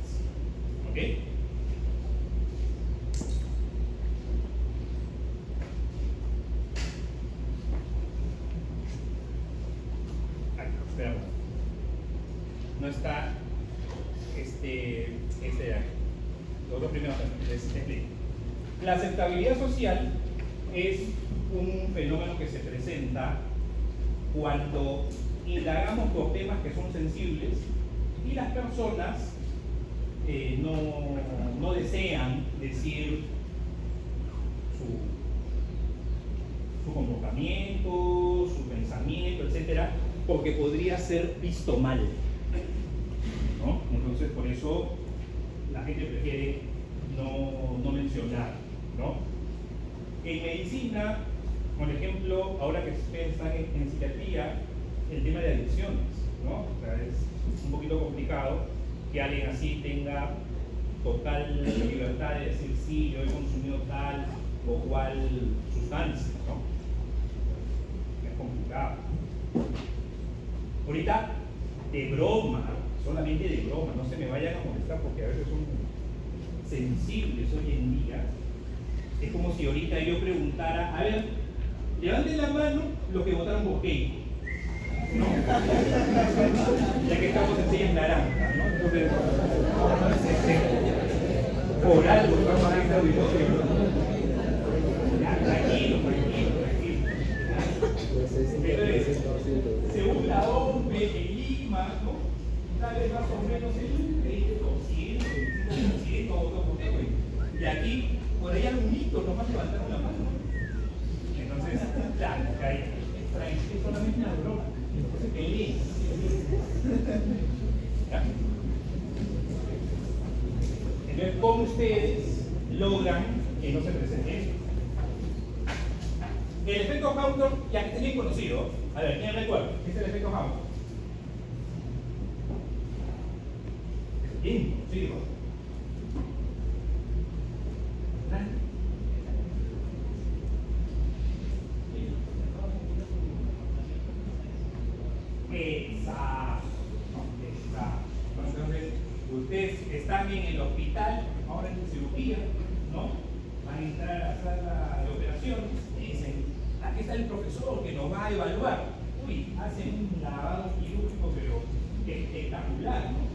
¿Ok? Espera, no está de aquí. Los dos primeros les explico. La aceptabilidad social es un fenómeno que se presenta cuando indagamos por temas que son sensibles y las personas no desean decir su comportamiento, su pensamiento, etcétera, porque podría ser visto mal, ¿no? Entonces, por eso la gente prefiere no mencionar, ¿no? En medicina, por ejemplo, ahora que ustedes están en psiquiatría, el tema de adicciones, ¿no? O sea, es un poquito complicado que alguien así tenga total libertad de decir sí, yo he consumido tal o cual sustancia, ¿no? Es complicado. Ahorita, de broma, solamente de broma, no se me vayan a molestar porque a veces son sensibles hoy en día. Es como si ahorita yo preguntara, a ver, levanten la mano los que votaron por Keiko, ¿no? Ya que estamos en sillas naranjas, ¿no? Entonces, por algo estamos en este auditorio. Tranquilo. Entonces, según la OMS en Lima, ¿no? Tal vez más o menos el 20%, 25% votó por Keiko. Y aquí, por ahí algunos nomás levantaron la mano. Entonces, claro, es solamente una broma. Feliz. Entonces, ¿cómo ustedes logran que no se presente esto? El efecto Hawthorne, ya que es bien conocido. A ver, ¿quién recuerda? ¿Qué es el efecto Hawthorne? Bien, sí, ¿no? Exacto, exacto. Entonces, ustedes están en el hospital, ahora en cirugía, ¿no? Van a entrar a la sala de operaciones y dicen, aquí está el profesor que nos va a evaluar. Uy, hacen un lavado quirúrgico, pero espectacular, ¿no?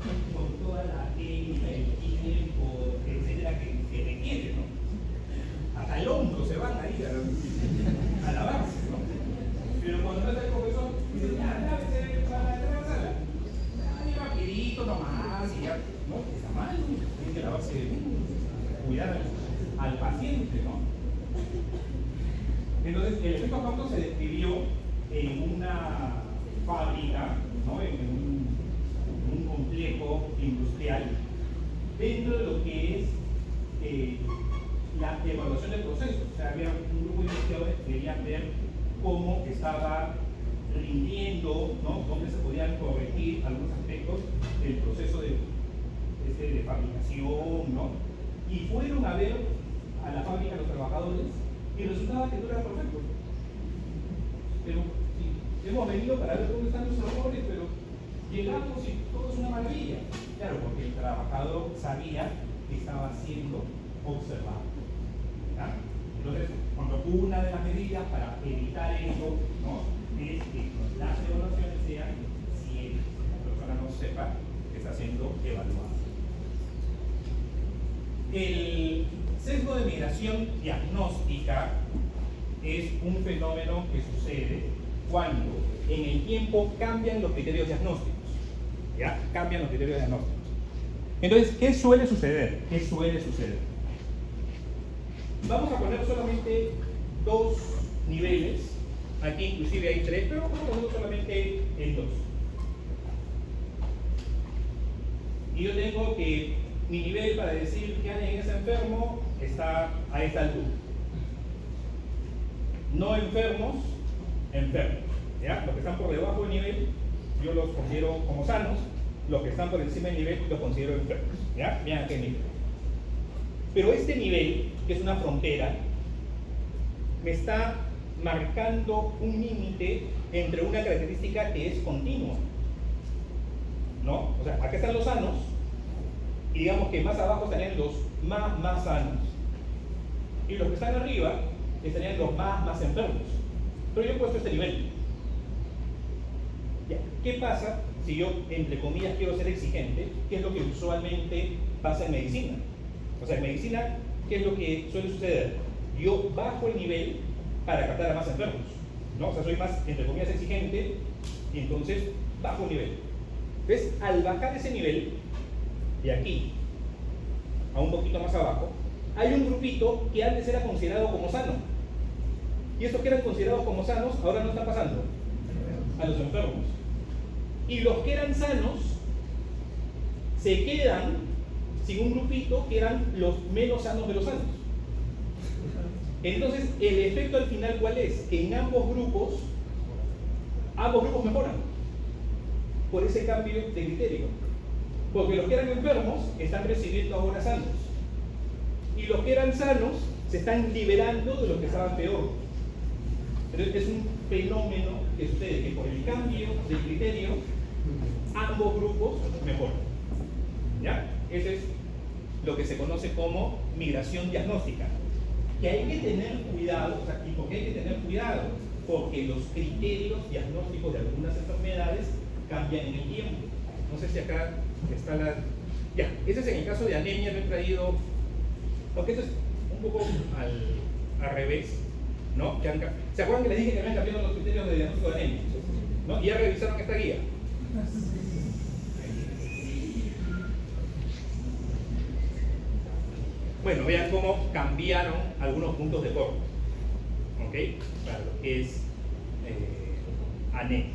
Con toda la técnica, el tiempo, etcétera, que requiere, ¿no? Hasta el hombro se van ahí a lavarse, ¿no? Pero cuando no está el profesor, dice, ya, lávese para la sala. Ahí rapidito nomás y ya, ¿no? Está mal, ¿no? Tiene que lavarse bien, cuidar al paciente, ¿no? Entonces, el efecto Compton se describió en una fábrica, ¿no? En un complejo industrial, dentro de lo que es la evaluación del proceso. O sea, había un grupo de investigadores que querían ver cómo estaba rindiendo, ¿no? Dónde se podían corregir algunos aspectos del proceso de fabricación, ¿no? Y fueron a ver a la fábrica los trabajadores y resultaba que todo era perfecto. Pero sí, hemos venido para ver dónde están los errores, pero llegamos y todo es una maravilla. Claro, porque el trabajador sabía que estaba siendo observado. ¿Ya? Entonces, cuando una de las medidas para evitar eso, ¿no? Es que las evaluaciones sean ciegas, la persona no sepa que está siendo evaluada. El sesgo de migración diagnóstica es un fenómeno que sucede cuando en el tiempo cambian los criterios diagnósticos. ¿Ya? Cambian los criterios diagnósticos. Entonces, ¿qué suele suceder? ¿Qué suele suceder? Vamos a poner solamente dos niveles. Aquí inclusive hay tres, pero vamos a poner solamente en dos. Y yo tengo que mi nivel para decir que alguien es enfermo está a esta altura. No enfermos, enfermos. ¿Ya? Los que están por debajo del nivel, yo los considero como sanos. Los que están por encima del nivel, los considero enfermos. ¿Ya? Vean a qué nivel. Pero este nivel, que es una frontera, me está marcando un límite entre una característica que es continua. ¿No? O sea, acá están los sanos, y digamos que más abajo estarían los más sanos. Y los que están arriba estarían los más enfermos. Pero yo he puesto este nivel. Ya. ¿Qué pasa si yo, entre comillas, quiero ser exigente? ¿Qué es lo que usualmente pasa en medicina? O sea, en medicina, ¿qué es lo que suele suceder? Yo bajo el nivel para captar a más enfermos, ¿no? O sea, soy más, entre comillas, exigente y entonces bajo el nivel. ¿Ves? Al bajar ese nivel, de aquí a un poquito más abajo, hay un grupito que antes era considerado como sano. Y estos que eran considerados como sanos, ahora no están pasando a los enfermos. Y los que eran sanos se quedan sin un grupito que eran los menos sanos de los sanos. Entonces, el efecto al final, ¿cuál es? Que en ambos grupos mejoran por ese cambio de criterio. Porque los que eran enfermos están recibiendo ahora sanos. Y los que eran sanos se están liberando de los que estaban peor. Entonces, es un fenómeno que sucede, que por el cambio de criterio, ambos grupos mejoran. ¿Ya? Ese es lo que se conoce como migración diagnóstica. Que hay que tener cuidado, o sea, ¿y por qué hay que tener cuidado? Porque los criterios diagnósticos de algunas enfermedades cambian en el tiempo. No sé si acá está la... Ya, ese es en el caso de anemia, lo he traído, porque eso es un poco al revés, ¿no? ¿Se acuerdan que les dije que habían cambiado los criterios de diagnóstico de anemia? ¿No? Y ya revisaron esta guía. Bueno, vean cómo cambiaron algunos puntos de corte, ¿ok? Para lo que es anemia.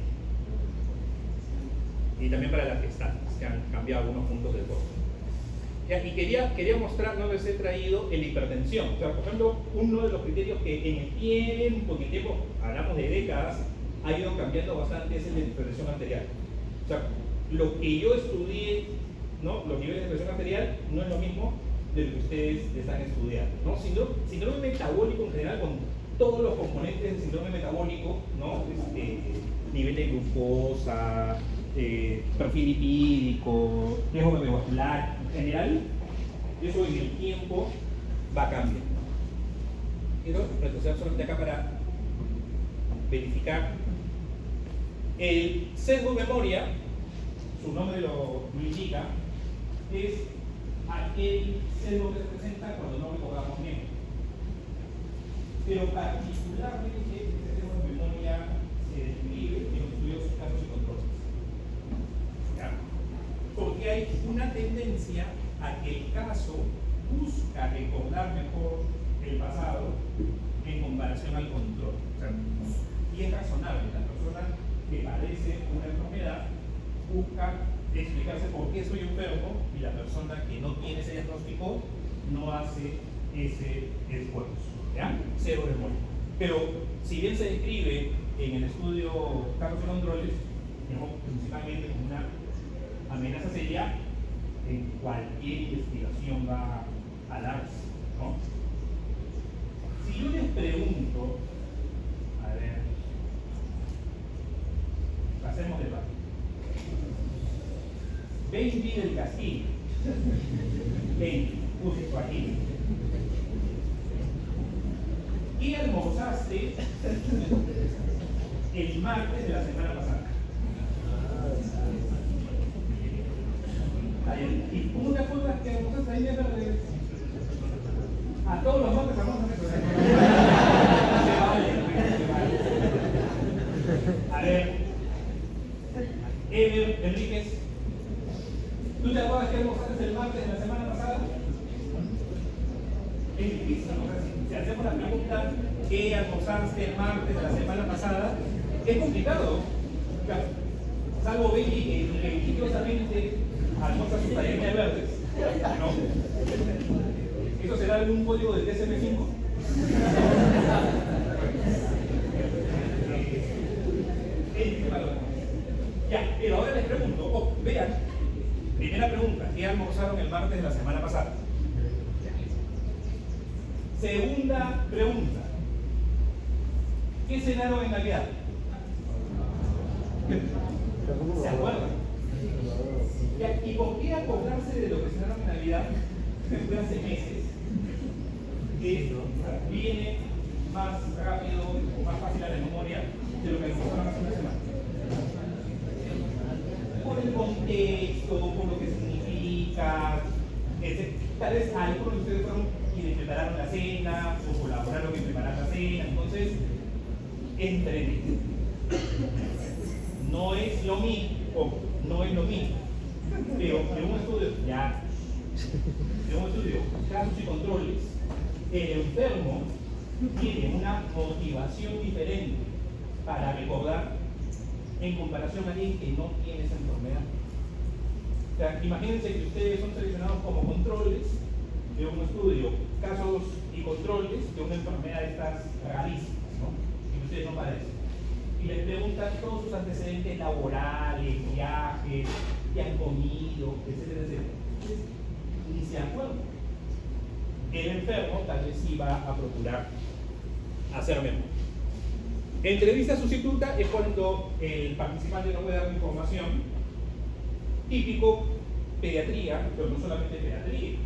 Y también para las gestantes, que han cambiado algunos puntos de corte. Y quería mostrar, no les he traído la hipertensión. O sea, por ejemplo, uno de los criterios que en el tiempo, hablamos de décadas, ha ido cambiando bastante es el de hipertensión arterial. O sea, lo que yo estudié ¿no? Los niveles de presión arterial no es lo mismo de lo que ustedes están estudiando, ¿no? Síndrome metabólico en general, con todos los componentes del síndrome metabólico, ¿no? Nivel de glucosa, perfil lipídico, riesgo cardiovascular, en general, eso en el tiempo va cambiando. Quiero retroceder solamente acá para verificar. El sesgo de memoria, su nombre lo indica, es aquel sesgo que se presenta cuando no recordamos bien. Pero particularmente este sesgo de memoria se describe en los estudios casos y controles. ¿Ya? Porque hay una tendencia a que el caso busca recordar mejor el pasado en comparación al control. O sea, y es razonable, la persona que padece una enfermedad busca explicarse por qué soy enfermo y la persona que no tiene ese diagnóstico no hace ese esfuerzo. ¿Ya? Cero de memoria. Pero si bien se describe en el estudio casos y controles, principalmente como una amenaza seria, en cualquier investigación va a darse, ¿no? Si yo les pregunto, a ver, hacemos debate. Baby del Castillo, Baby, justo aquí. ¿Qué almorzaste el martes de la semana pasada? ¿Y cómo te acuerdas que almorzaste ahí de verde? A todos los martes almorzan eso. Se vale. A ver, Ever Enríquez, ¿tú te acuerdas que almorzaste el martes de la semana pasada? Es difícil, ¿no? Si hacemos la pregunta ¿qué almorzaste el martes de la semana pasada? Es complicado. Claro. Salvo Baby que religiosamente almuerza sus talleres de verdes. ¿No? ¿Eso será algún código del DSM-5? Ya, pero ahora les pregunto, vean, primera pregunta, ¿qué almorzaron el martes de la semana pasada? Segunda pregunta, ¿qué cenaron en Navidad? ¿Se acuerdan? ¿Y por qué acordarse de lo que cenaron en Navidad después de hace meses? Que viene más rápido o más fácil a la memoria de lo que almorzaron hace una semana. Por el contexto, por lo que significa, etc. Tal vez algunos de ustedes fueron quienes prepararon la cena o colaboraron en preparar la cena, entonces entre no es lo mismo, no es lo mismo, pero en un estudio casos y controles, el enfermo tiene una motivación diferente para recordar en comparación a alguien que no tiene esa enfermedad. O sea, imagínense que ustedes son seleccionados como controles de un estudio, casos y controles de una enfermedad de estas rarísimas, ¿no? Que ustedes no padecen. Y les preguntan todos sus antecedentes laborales, viajes, qué han comido, etcétera, etcétera. Entonces, ni se acuerdan. El enfermo tal vez sí va a procurar hacer memoria. Entrevista sustituta es cuando el participante no puede dar información. Típico pediatría, pero no solamente pediatría,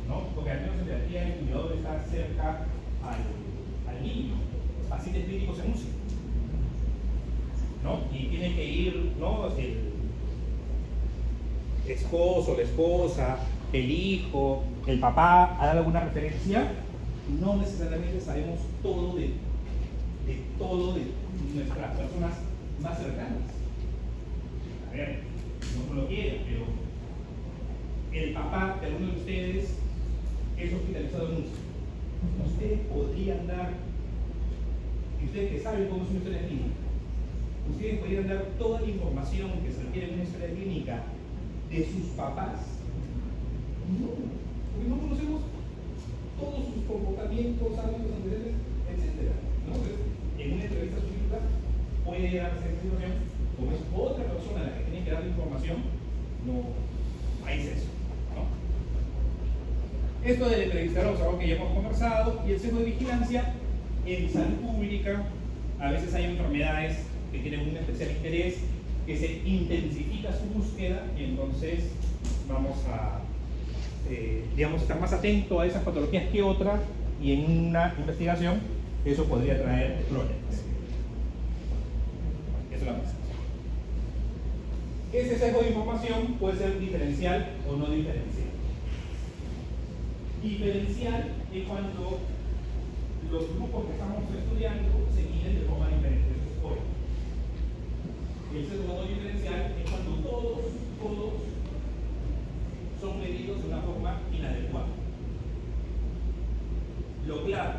¿no? Porque al menos en pediatría el cuidador está cerca al niño. Pacientes críticos en UCI, ¿no? Y tiene que ir, ¿no? El esposo, la esposa, el hijo, el papá a dar alguna referencia. No necesariamente sabemos todo de nuestras personas más cercanas. A ver, no lo quiero, pero el papá de alguno de ustedes es hospitalizado en UCI. Ustedes podrían dar, y ustedes que saben cómo es una historia clínica, ustedes podrían dar toda la información que se requiere en una historia clínica de sus papás. No, porque no conocemos todos sus comportamientos, hábitos, antecedentes, etc. ¿No? Entonces, en una entrevista sustituta puede darse esta situación, como es otra persona a la que tiene que dar la información, no hay sexo. Esto del entrevistador es algo que ya hemos conversado, y el sesgo de vigilancia en salud pública. A veces hay enfermedades que tienen un especial interés, que se intensifica su búsqueda, y entonces vamos a digamos, estar más atento a esas patologías que otras, y en una investigación eso podría traer problemas. Eso es la cosa. Ese sesgo de información puede ser diferencial o no diferencial. Diferencial es cuando los grupos que estamos estudiando se miden de forma diferente. Eso es hoy. El sesgo no diferencial es cuando todos son medidos de una forma inadecuada. Lo clave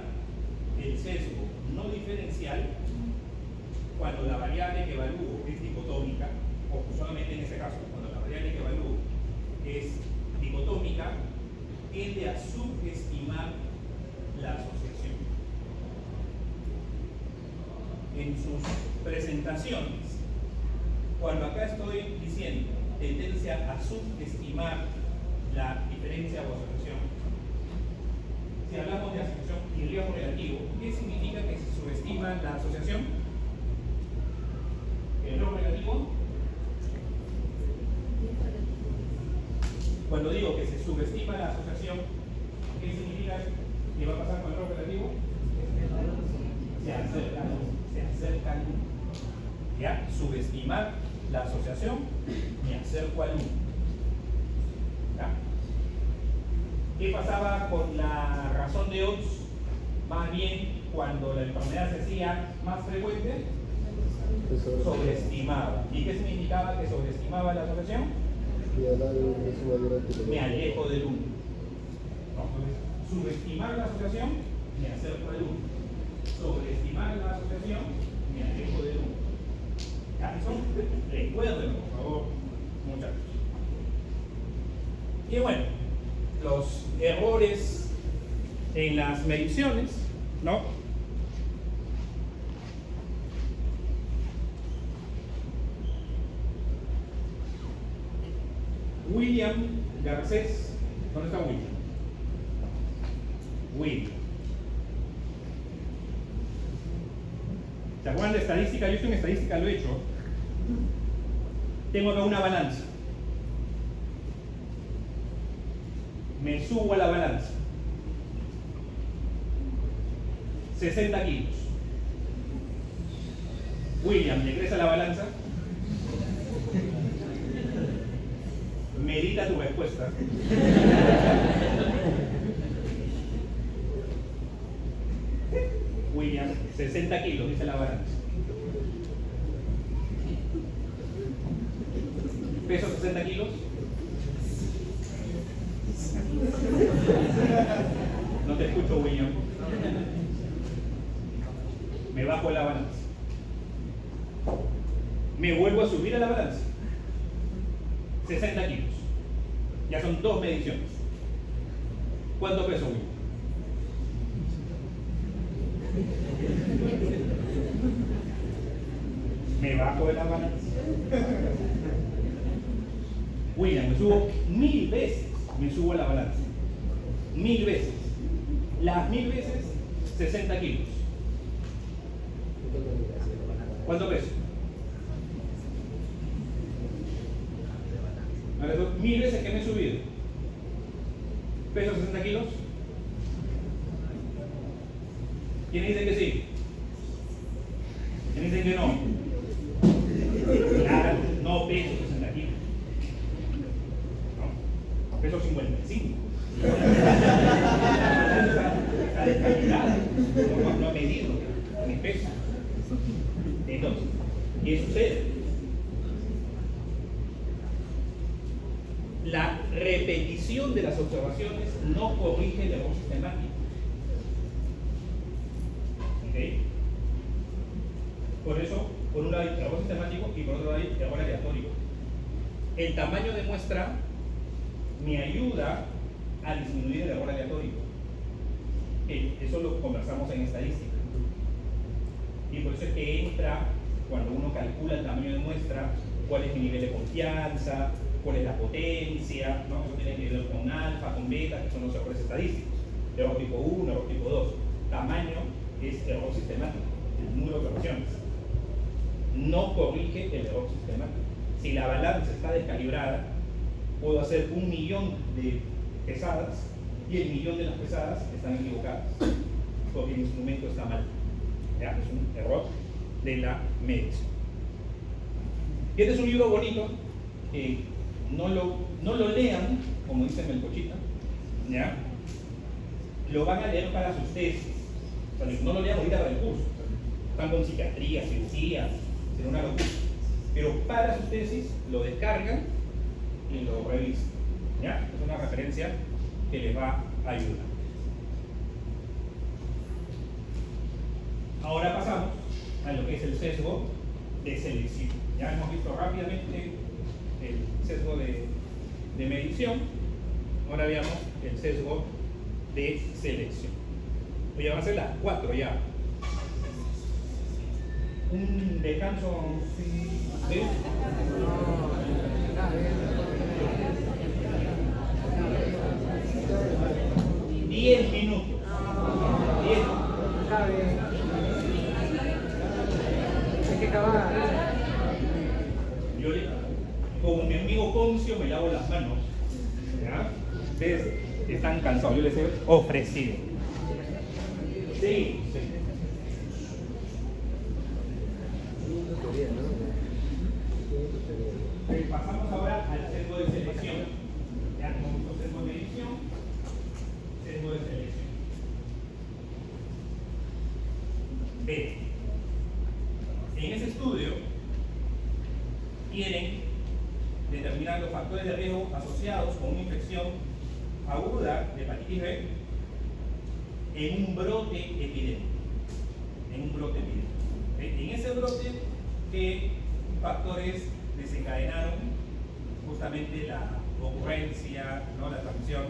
del sesgo no diferencial, cuando la variable que evalúo es dicotómica, o solamente en ese caso, cuando la variable que evalúo es dicotómica, tiende a subestimar la asociación. En sus presentaciones, cuando acá estoy diciendo tendencia a subestimar la diferencia o asociación, si hablamos de asociación y riesgo relativo, ¿qué significa que se subestima la asociación? ¿El riesgo relativo? Cuando digo que se subestima la asociación, ¿qué significa que va a pasar con el riesgo relativo? Se acercan. ¿Ya? Subestimar la asociación, me acerco al 1. ¿Ya? ¿Qué pasaba con la razón de odds? Más bien, cuando la enfermedad se hacía más frecuente, sobreestimaba. ¿Y qué significaba que sobreestimaba la asociación? Me alejo del 1. Subestimar la asociación, me acerco al 1. Sobreestimar la asociación, me alejo del 1. ¿Ya? Eso, recuérdenlo, por favor, muchachos. Y bueno, los errores en las mediciones, ¿no? William Garcés, ¿dónde está William? William. ¿Se acuerdan de estadística? Yo estoy en estadística, lo he hecho. Tengo acá una balanza. Me subo a la balanza. 60 kilos. William, ¿le crees a la balanza? Medita tu respuesta. William, 60 kilos, dice la balanza. ¿Peso 60 kilos? No te escucho, William. Me bajo de la balanza. Me vuelvo a subir a la balanza. 60 kilos. Ya son 2 mediciones. ¿Cuánto peso, William? Me bajo de la balanza. William, me subo 1000 veces. Me subo a la balanza. 1000 veces. Las 1000 veces, 60 kilos. ¿Cuánto peso? Ahora son 1000 veces que me he subido. ¿Peso 60 kilos? ¿Quién dice que sí? ¿Quién dice que no? Claro, no peso 60 kilos. No, peso 55. Está descalibrado. No ha medido mi peso. Entonces, ¿qué sucede? La repetición de las observaciones no corrige el error sistemático. ¿Okay? Por eso, por un lado hay error sistemático y por otro lado hay error aleatorio. El tamaño de muestra me ayuda a disminuir el error aleatorio. Eso lo conversamos en estadística. Y por eso es que entra, cuando uno calcula el tamaño de muestra, cuál es mi nivel de confianza, cuál es la potencia, ¿no? Eso tiene que ver con alfa, con beta, que son los errores estadísticos. Error tipo 1, error tipo 2. Tamaño es error sistemático, el número de operaciones. No corrige el error sistemático. Si la balanza está descalibrada, puedo hacer 1.000.000 de pesadas y el 1.000.000 de las pesadas están equivocadas, porque el instrumento está mal. ¿Ya? Es un error de la medición. Y este es un libro bonito, no lo lean, como dice Melcochita, ¿ya? Lo van a leer para sus tesis. O sea, no lo lean ahorita para el curso. Están con psiquiatría, cirugía, será una locura. Pero para sus tesis lo descargan y lo revisan. ¿Ya? Es una referencia que les va a ayudar. Ahora pasamos a lo que es el sesgo de selección. Ya hemos visto rápidamente el sesgo de medición. Ahora veamos el sesgo de selección. Pues ya van a ser las 4 ya. Un descanso de 10 minutos. 10. Está bien. Hay que acabar. Yo, como mi amigo Poncio, me lavo las manos. ¿Ya? Ustedes están cansados, yo les he ofrecido. Sí, sí. Pasamos ahora al sesgo de selección. Ya hemos visto sesgo de medición, sesgo de selección. B. En ese estudio quieren determinar los factores de riesgo asociados con una infección aguda de hepatitis B en un brote epidémico. En un brote epidémico. En ese brote, ¿qué factores desencadenaron justamente la ocurrencia, ¿no? La transmisión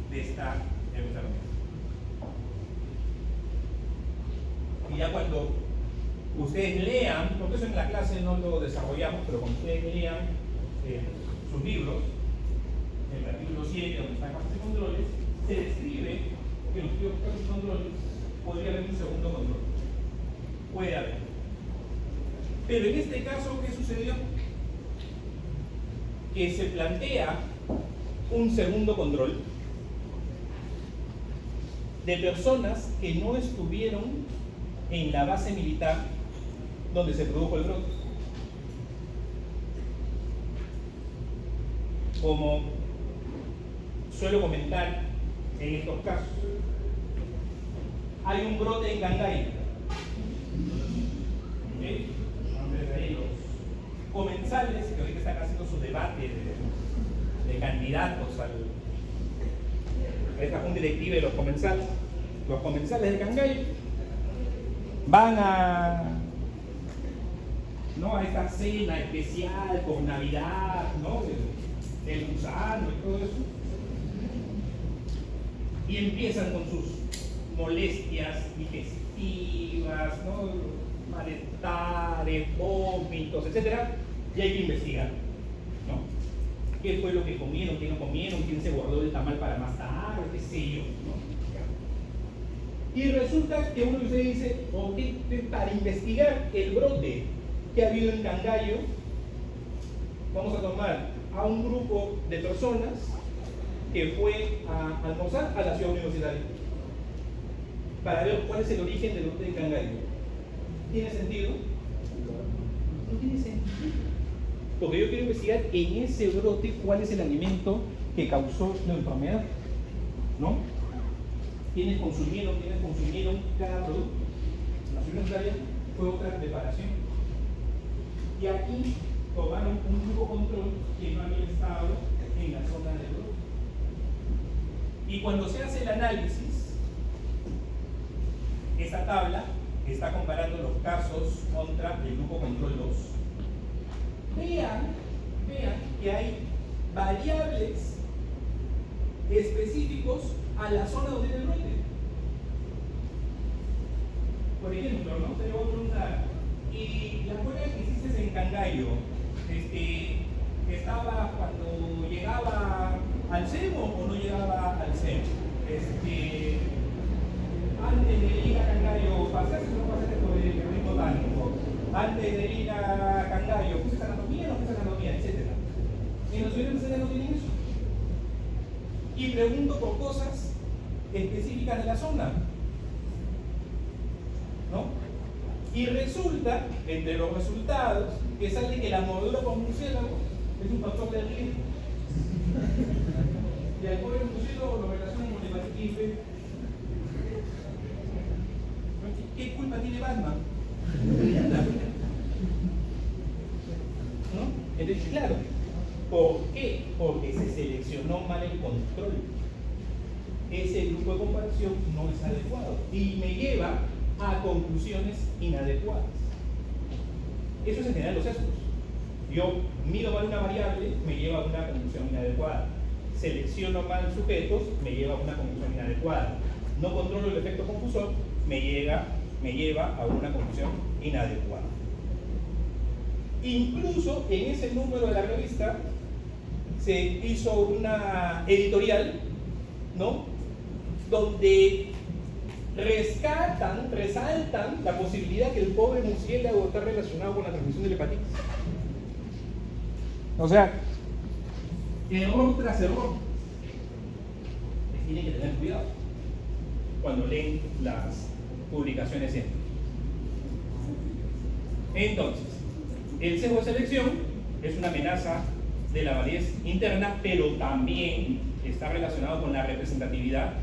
de esta enfermedad? Y ya cuando ustedes lean, porque eso en la clase no lo desarrollamos, pero cuando ustedes lean sus libros, en el capítulo 7, donde están casos y controles, se describe que en los casos y controles podría haber un segundo control. Puede haber. Pero en este caso, ¿qué sucedió? Que se plantea un segundo control de personas que no estuvieron en la base militar donde se produjo el brote. Como suelo comentar en estos casos, hay un brote en Cangallo. ¿Okay? Los comensales, que ahorita están haciendo su debate de candidatos a esta junta directiva de los comensales de Cangallo, van a esta cena especial por Navidad, ¿no? del gusano y todo eso, y empiezan con sus molestias digestivas, ¿no? Malestares, vómitos, etc. Y hay que investigar, ¿no? ¿Qué fue lo que comieron, qué no comieron, quién se guardó el tamal para más tarde, qué sé yo, ¿no? Y resulta que uno de ustedes dice, para investigar el brote que ha habido en Cangallo, vamos a tomar a un grupo de personas que fue a almorzar a la ciudad universitaria para ver cuál es el origen del brote de Cangallo. ¿Tiene sentido? No tiene sentido. Porque yo quiero investigar en ese brote cuál es el alimento que causó la enfermedad, ¿no? ¿Quiénes consumieron cada producto? La ciudad universitaria fue otra preparación. Y aquí tomaron un grupo control que no había estado en la zona del brote. Y cuando se hace el análisis, esta tabla está comparando los casos contra el grupo control 2. Vean que hay variables específicos a la zona donde tiene el brote. Por ejemplo, ¿no? Te voy a preguntar, ¿y la prueba que hiciste en Cangallo, ¿Estaba cuando llegaba al seno o no llegaba al seno? Antes de ir a Cangallo, ¿pasaste o no pasaste por el jardín botánico? Antes de ir a Cangallo, ¿fuiste a anatomía o no fuiste a anatomía? Etcétera. En los universidades no tienen eso. Y pregunto por cosas específicas de la zona, ¿no? Y resulta, entre los resultados, que sale que la mordedura por murciélago es un factor de riesgo. Y al pobre murciélago lo relacionan con hepatitis B. ¿Qué culpa tiene Batman? ¿No? Entonces, claro, ¿por qué? Porque se seleccionó mal el control. Ese grupo de comparación no es adecuado y me lleva a conclusiones inadecuadas. Eso es en general los sesgos. Yo mido mal una variable, me lleva a una conclusión inadecuada. Selecciono mal sujetos, me lleva a una conclusión inadecuada. No controlo el efecto confusor, me lleva a una conclusión inadecuada. Incluso en ese número de la revista se hizo una editorial, ¿no?, donde resaltan la posibilidad que el pobre murciélago está relacionado con la transmisión de la hepatitis. O sea, error tras error. Tienen que tener cuidado cuando leen las publicaciones científicas. Entonces, el sesgo de selección es una amenaza de la validez interna, pero también está relacionado con la representatividad,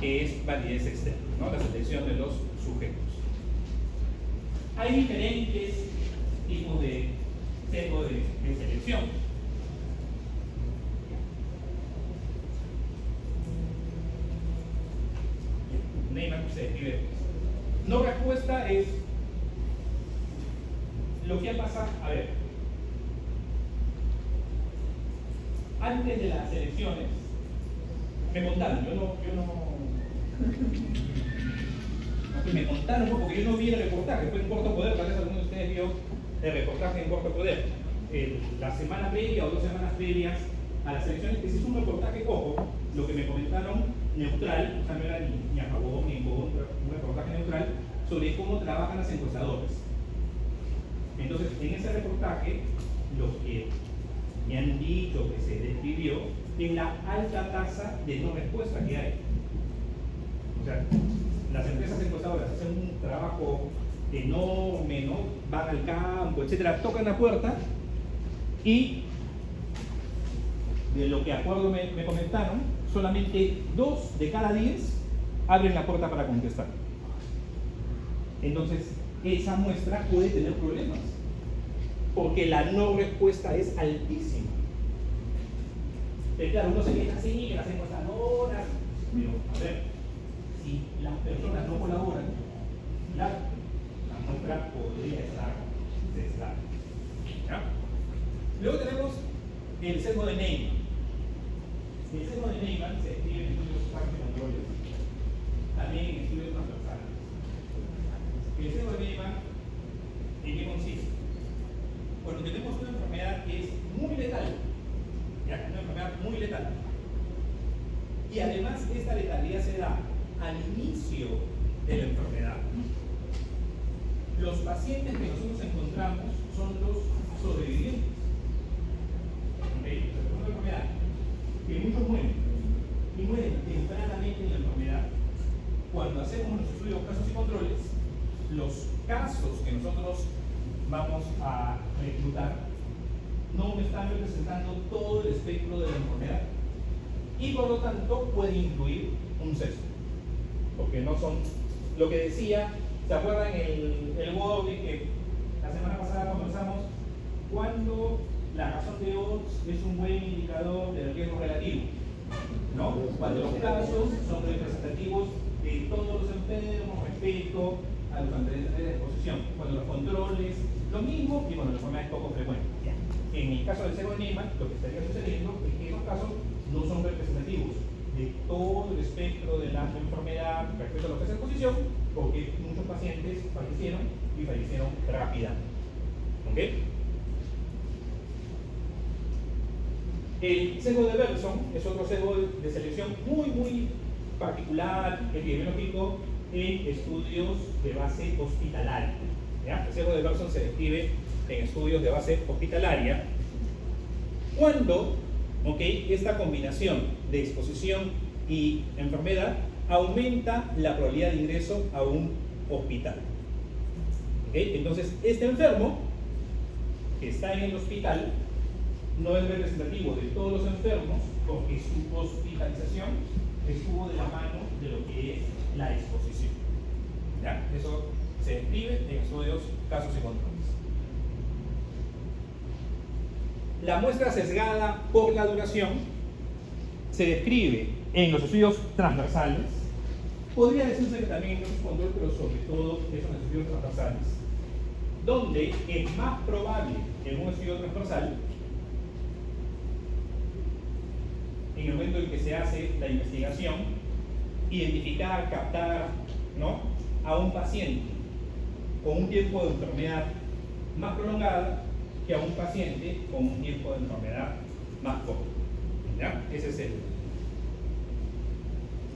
que es validez externa, ¿no?, la selección de los sujetos. Hay diferentes tipos de sesgo de selección. Neyman se escribe. No respuesta es lo que pasa. A ver, antes de las elecciones me contaron, me contaron porque yo no vi el reportaje, fue en Corto Poder, tal vez alguno de ustedes vio el reportaje en Corto Poder. La semana previa o 2 semanas previas a las elecciones, que se hizo un reportaje, ojo, lo que me comentaron neutral, o sea, no era ni a favor ni en contra, un reportaje neutral sobre cómo trabajan las encuestadoras. Entonces, en ese reportaje, lo que me han dicho que se describió es la alta tasa de no respuesta que hay. O sea, las empresas encuestadoras hacen un trabajo enorme, ¿no?, van al campo, etcétera, tocan la puerta y, de lo que acuerdo me comentaron, solamente 2 de cada 10 abren la puerta para contestar. Entonces, esa muestra puede tener problemas, porque la no respuesta es altísima. Claro, uno se queja así, que las encuestadoras, pero a ver, si las personas no colaboran, la muestra podría estar sesgada. ¿Ya? Luego tenemos el sesgo de Neyman. El sesgo de Neyman se escribe en estudios prácticos controles, también en estudios transversales. El sesgo de Neyman, ¿en qué consiste? Bueno, tenemos una enfermedad que es muy letal, ¿ya? Una enfermedad muy letal. Y además esta letalidad se da al inicio de la enfermedad. Los pacientes que nosotros encontramos son los sobrevivientes. ¿Okay? Es una enfermedad que muchos mueren, y mueren tempranamente en la enfermedad. Cuando hacemos los estudios casos y controles, los casos que nosotros vamos a reclutar no están representando todo el espectro de la enfermedad, y por lo tanto puede incluir un sesgo, porque no son lo que decía. ¿Se acuerdan el Word que la semana pasada conversamos? Cuando la razón de odds es un buen indicador del riesgo relativo, ¿no? Cuando los casos son representativos de todos los enfermos respecto a los antecedentes de exposición. Cuando los controles, lo mismo, y bueno, la enfermedad es poco frecuente. En el caso del sesgo de Neyman, lo que estaría sucediendo es que esos casos no son representativos de todo el espectro de la enfermedad respecto a lo que es exposición, porque muchos pacientes fallecieron y fallecieron rápidamente. ¿Ok? El sesgo de Bergson es otro sesgo de selección muy particular, epidemiológico, en estudios de base hospitalaria. ¿Ya? El sesgo de Bergson se describe en estudios de base hospitalaria cuando esta combinación de exposición y enfermedad aumenta la probabilidad de ingreso a un hospital. Entonces, este enfermo que está en el hospital no es representativo de todos los enfermos porque su hospitalización estuvo de la mano de lo que es la exposición. ¿Ya? Eso se describe en estudios, casos y controles. La muestra sesgada por la duración se describe en los estudios transversales. Podría decirse que también en casos control, pero sobre todo en los estudios transversales, donde es más probable en un estudio transversal, en el momento en que se hace la investigación, identificar, captar, ¿no?, a un paciente con un tiempo de enfermedad más prolongada que a un paciente con un tiempo de enfermedad más corto. ¿Ya? Ese es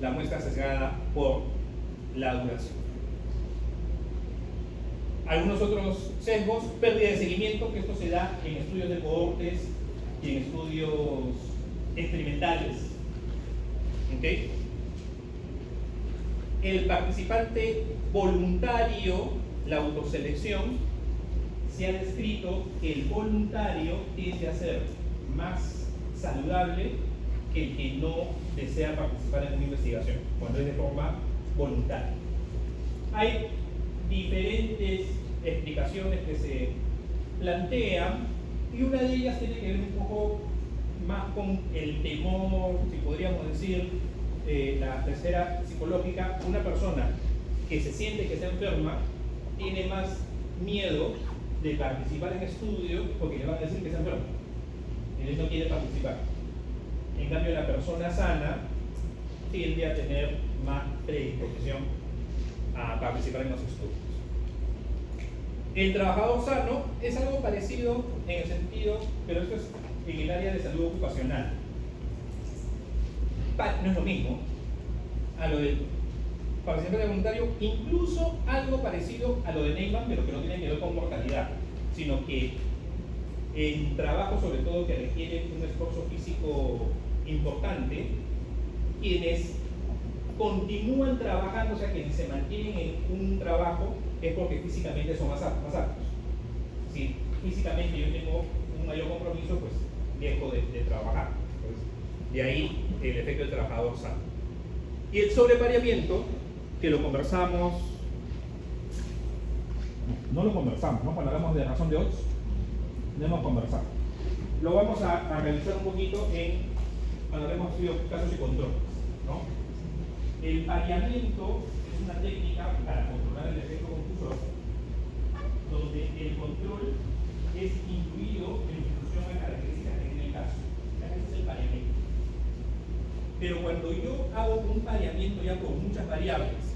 la muestra sesgada por la duración. Algunos otros sesgos: pérdida de seguimiento, que esto se da en estudios de cohortes y en estudios experimentales. ¿Okay? El participante voluntario, la autoselección, se ha descrito que el voluntario tiende a ser más saludable que el que no desea participar en una investigación, cuando es de forma voluntaria. Hay diferentes explicaciones que se plantean y una de ellas tiene que ver un poco más con el temor, si podríamos decir, la tercera psicológica. Una persona que se siente que está enferma tiene más miedo de participar en estudios porque le van a decir que está enfermo y él no quiere participar. En cambio, la persona sana tiende a tener más predisposición a participar en los estudios. El trabajador sano es algo parecido en el sentido, pero esto es en el área de salud ocupacional. No es lo mismo a lo del participante voluntario, incluso algo parecido a lo de Neyman, pero que no tiene que ver con mortalidad, sino que en trabajos sobre todo que requieren un esfuerzo físico importante, quienes continúan trabajando, o sea, quienes se mantienen en un trabajo, es porque físicamente son más aptos. Si físicamente yo tengo un mayor compromiso, pues dejo de trabajar. Pues, de ahí el efecto del trabajador sano. Y el sobrepareamiento, que lo conversamos, no lo conversamos, ¿no? Cuando hablamos de razón de odds, no hemos conversado. Lo vamos a revisar un poquito cuando hablemos de casos y controles, ¿no? El pareamiento es una técnica para controlar el efecto confusor, donde el control es incluido en función a características que tiene el caso. Ese es el pareamiento. Pero cuando yo hago un pareamiento ya con muchas variables,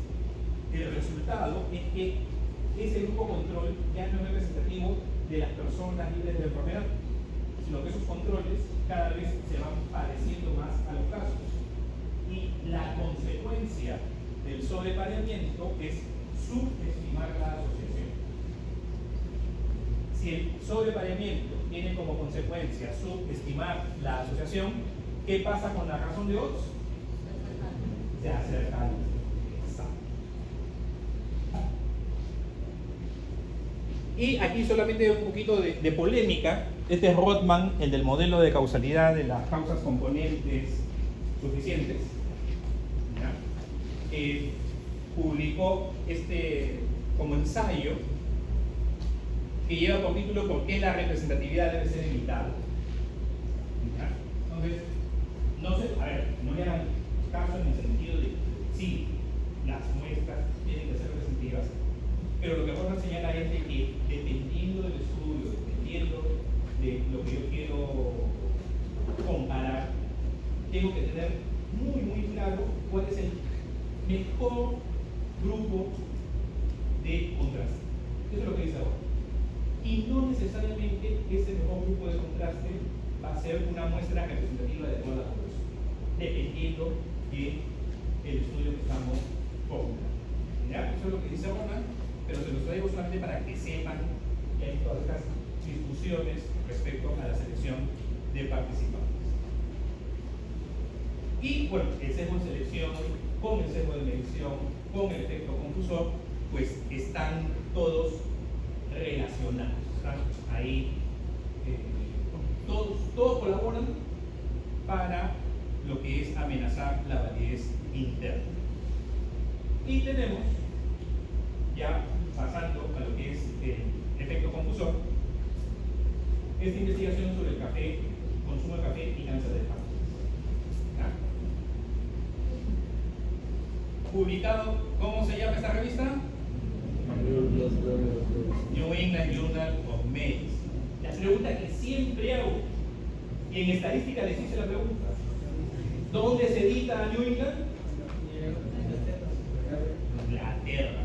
el resultado es que ese grupo control ya no es representativo de las personas libres de enfermedad, sino que esos controles cada vez se van pareciendo más a los casos. Y la consecuencia del sobrepareamiento es subestimar la asociación. Si el sobrepareamiento tiene como consecuencia subestimar la asociación, ¿qué pasa con la razón de odds? Se acerca al examen. Y aquí solamente un poquito de polémica. Este es Rothman, el del modelo de causalidad de las causas componentes suficientes. Publicó como ensayo que lleva por título ¿Por qué la representatividad debe ser limitada? Entonces, no le hagan caso en el sentido de sí, las muestras tienen que ser representativas, pero lo que Rothman señala es de que dependiendo del estudio, dependiendo de lo que yo quiero comparar, tengo que tener muy claro cuál es el mejor grupo de contraste. Eso es lo que dice ahora. Y no necesariamente ese mejor grupo de contraste va a ser una muestra representativa de toda la población, dependiendo del estudio que estamos formulando. ¿Ya? Eso es lo que dice Ronald, pero se los traigo solamente para que sepan que hay todas estas discusiones respecto a la selección de participantes. Y bueno, el sesgo de selección, con el sesgo de medición, con el efecto confusor, pues están todos relacionados, están ahí, todos colaboran para lo que es amenazar la validez interna. Y tenemos, ya pasando a lo que es el efecto confusor, esta investigación sobre el café, consumo de café y cáncer de páncreas. Publicado, ¿cómo se llama esta revista? New England Journal of Medicine. La pregunta que siempre hago, y en estadística les hice la pregunta, ¿dónde se edita New England? Inglaterra.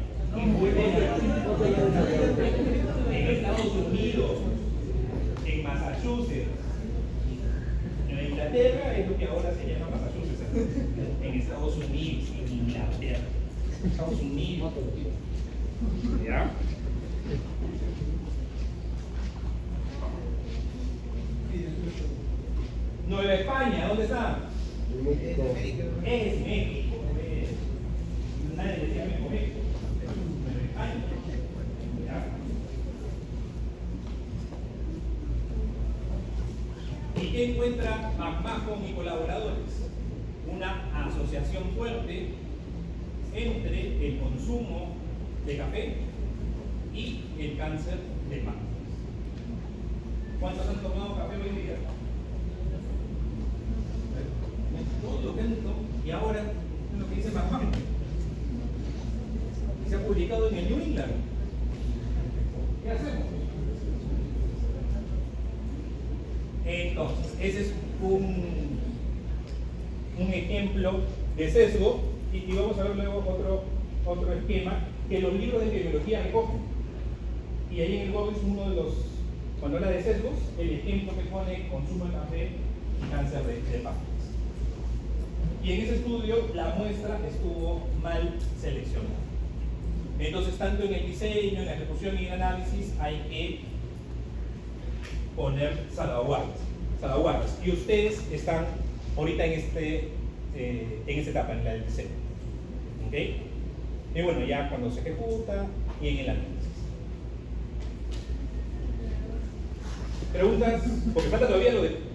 En Estados Unidos, en Massachusetts. En Inglaterra es lo que ahora se llama Massachusetts. En Estados Unidos, en Inglaterra. Estados Unidos. ¿Ya? Nueva España, ¿dónde está? México. Es México. Nadie decía México. Nueva España. ¿Ya? ¿Y qué encuentra McMahon y colaboradores? Una asociación fuerte entre el consumo de café y el cáncer de páncreas. ¿Cuántos han tomado café hoy día? Todo tanto, y ahora es lo que dice McMahon. Se ha publicado en el New England. ¿Qué hacemos? Entonces, ese es un ejemplo de sesgo, y vamos a ver luego otro esquema que los libros de epidemiología recogen. Y ahí en el juego es uno de los, cuando habla de sesgos, el ejemplo que pone consumo de café y cáncer de páncreas. Y en ese estudio la muestra estuvo mal seleccionada. Entonces, tanto en el diseño, en la ejecución y en el análisis hay que poner salvaguardas. Y ustedes están ahorita en esta etapa, en la del diseño. ¿Ok? Y bueno, ya cuando se ejecuta y en el análisis. ¿Preguntas? Porque falta todavía lo de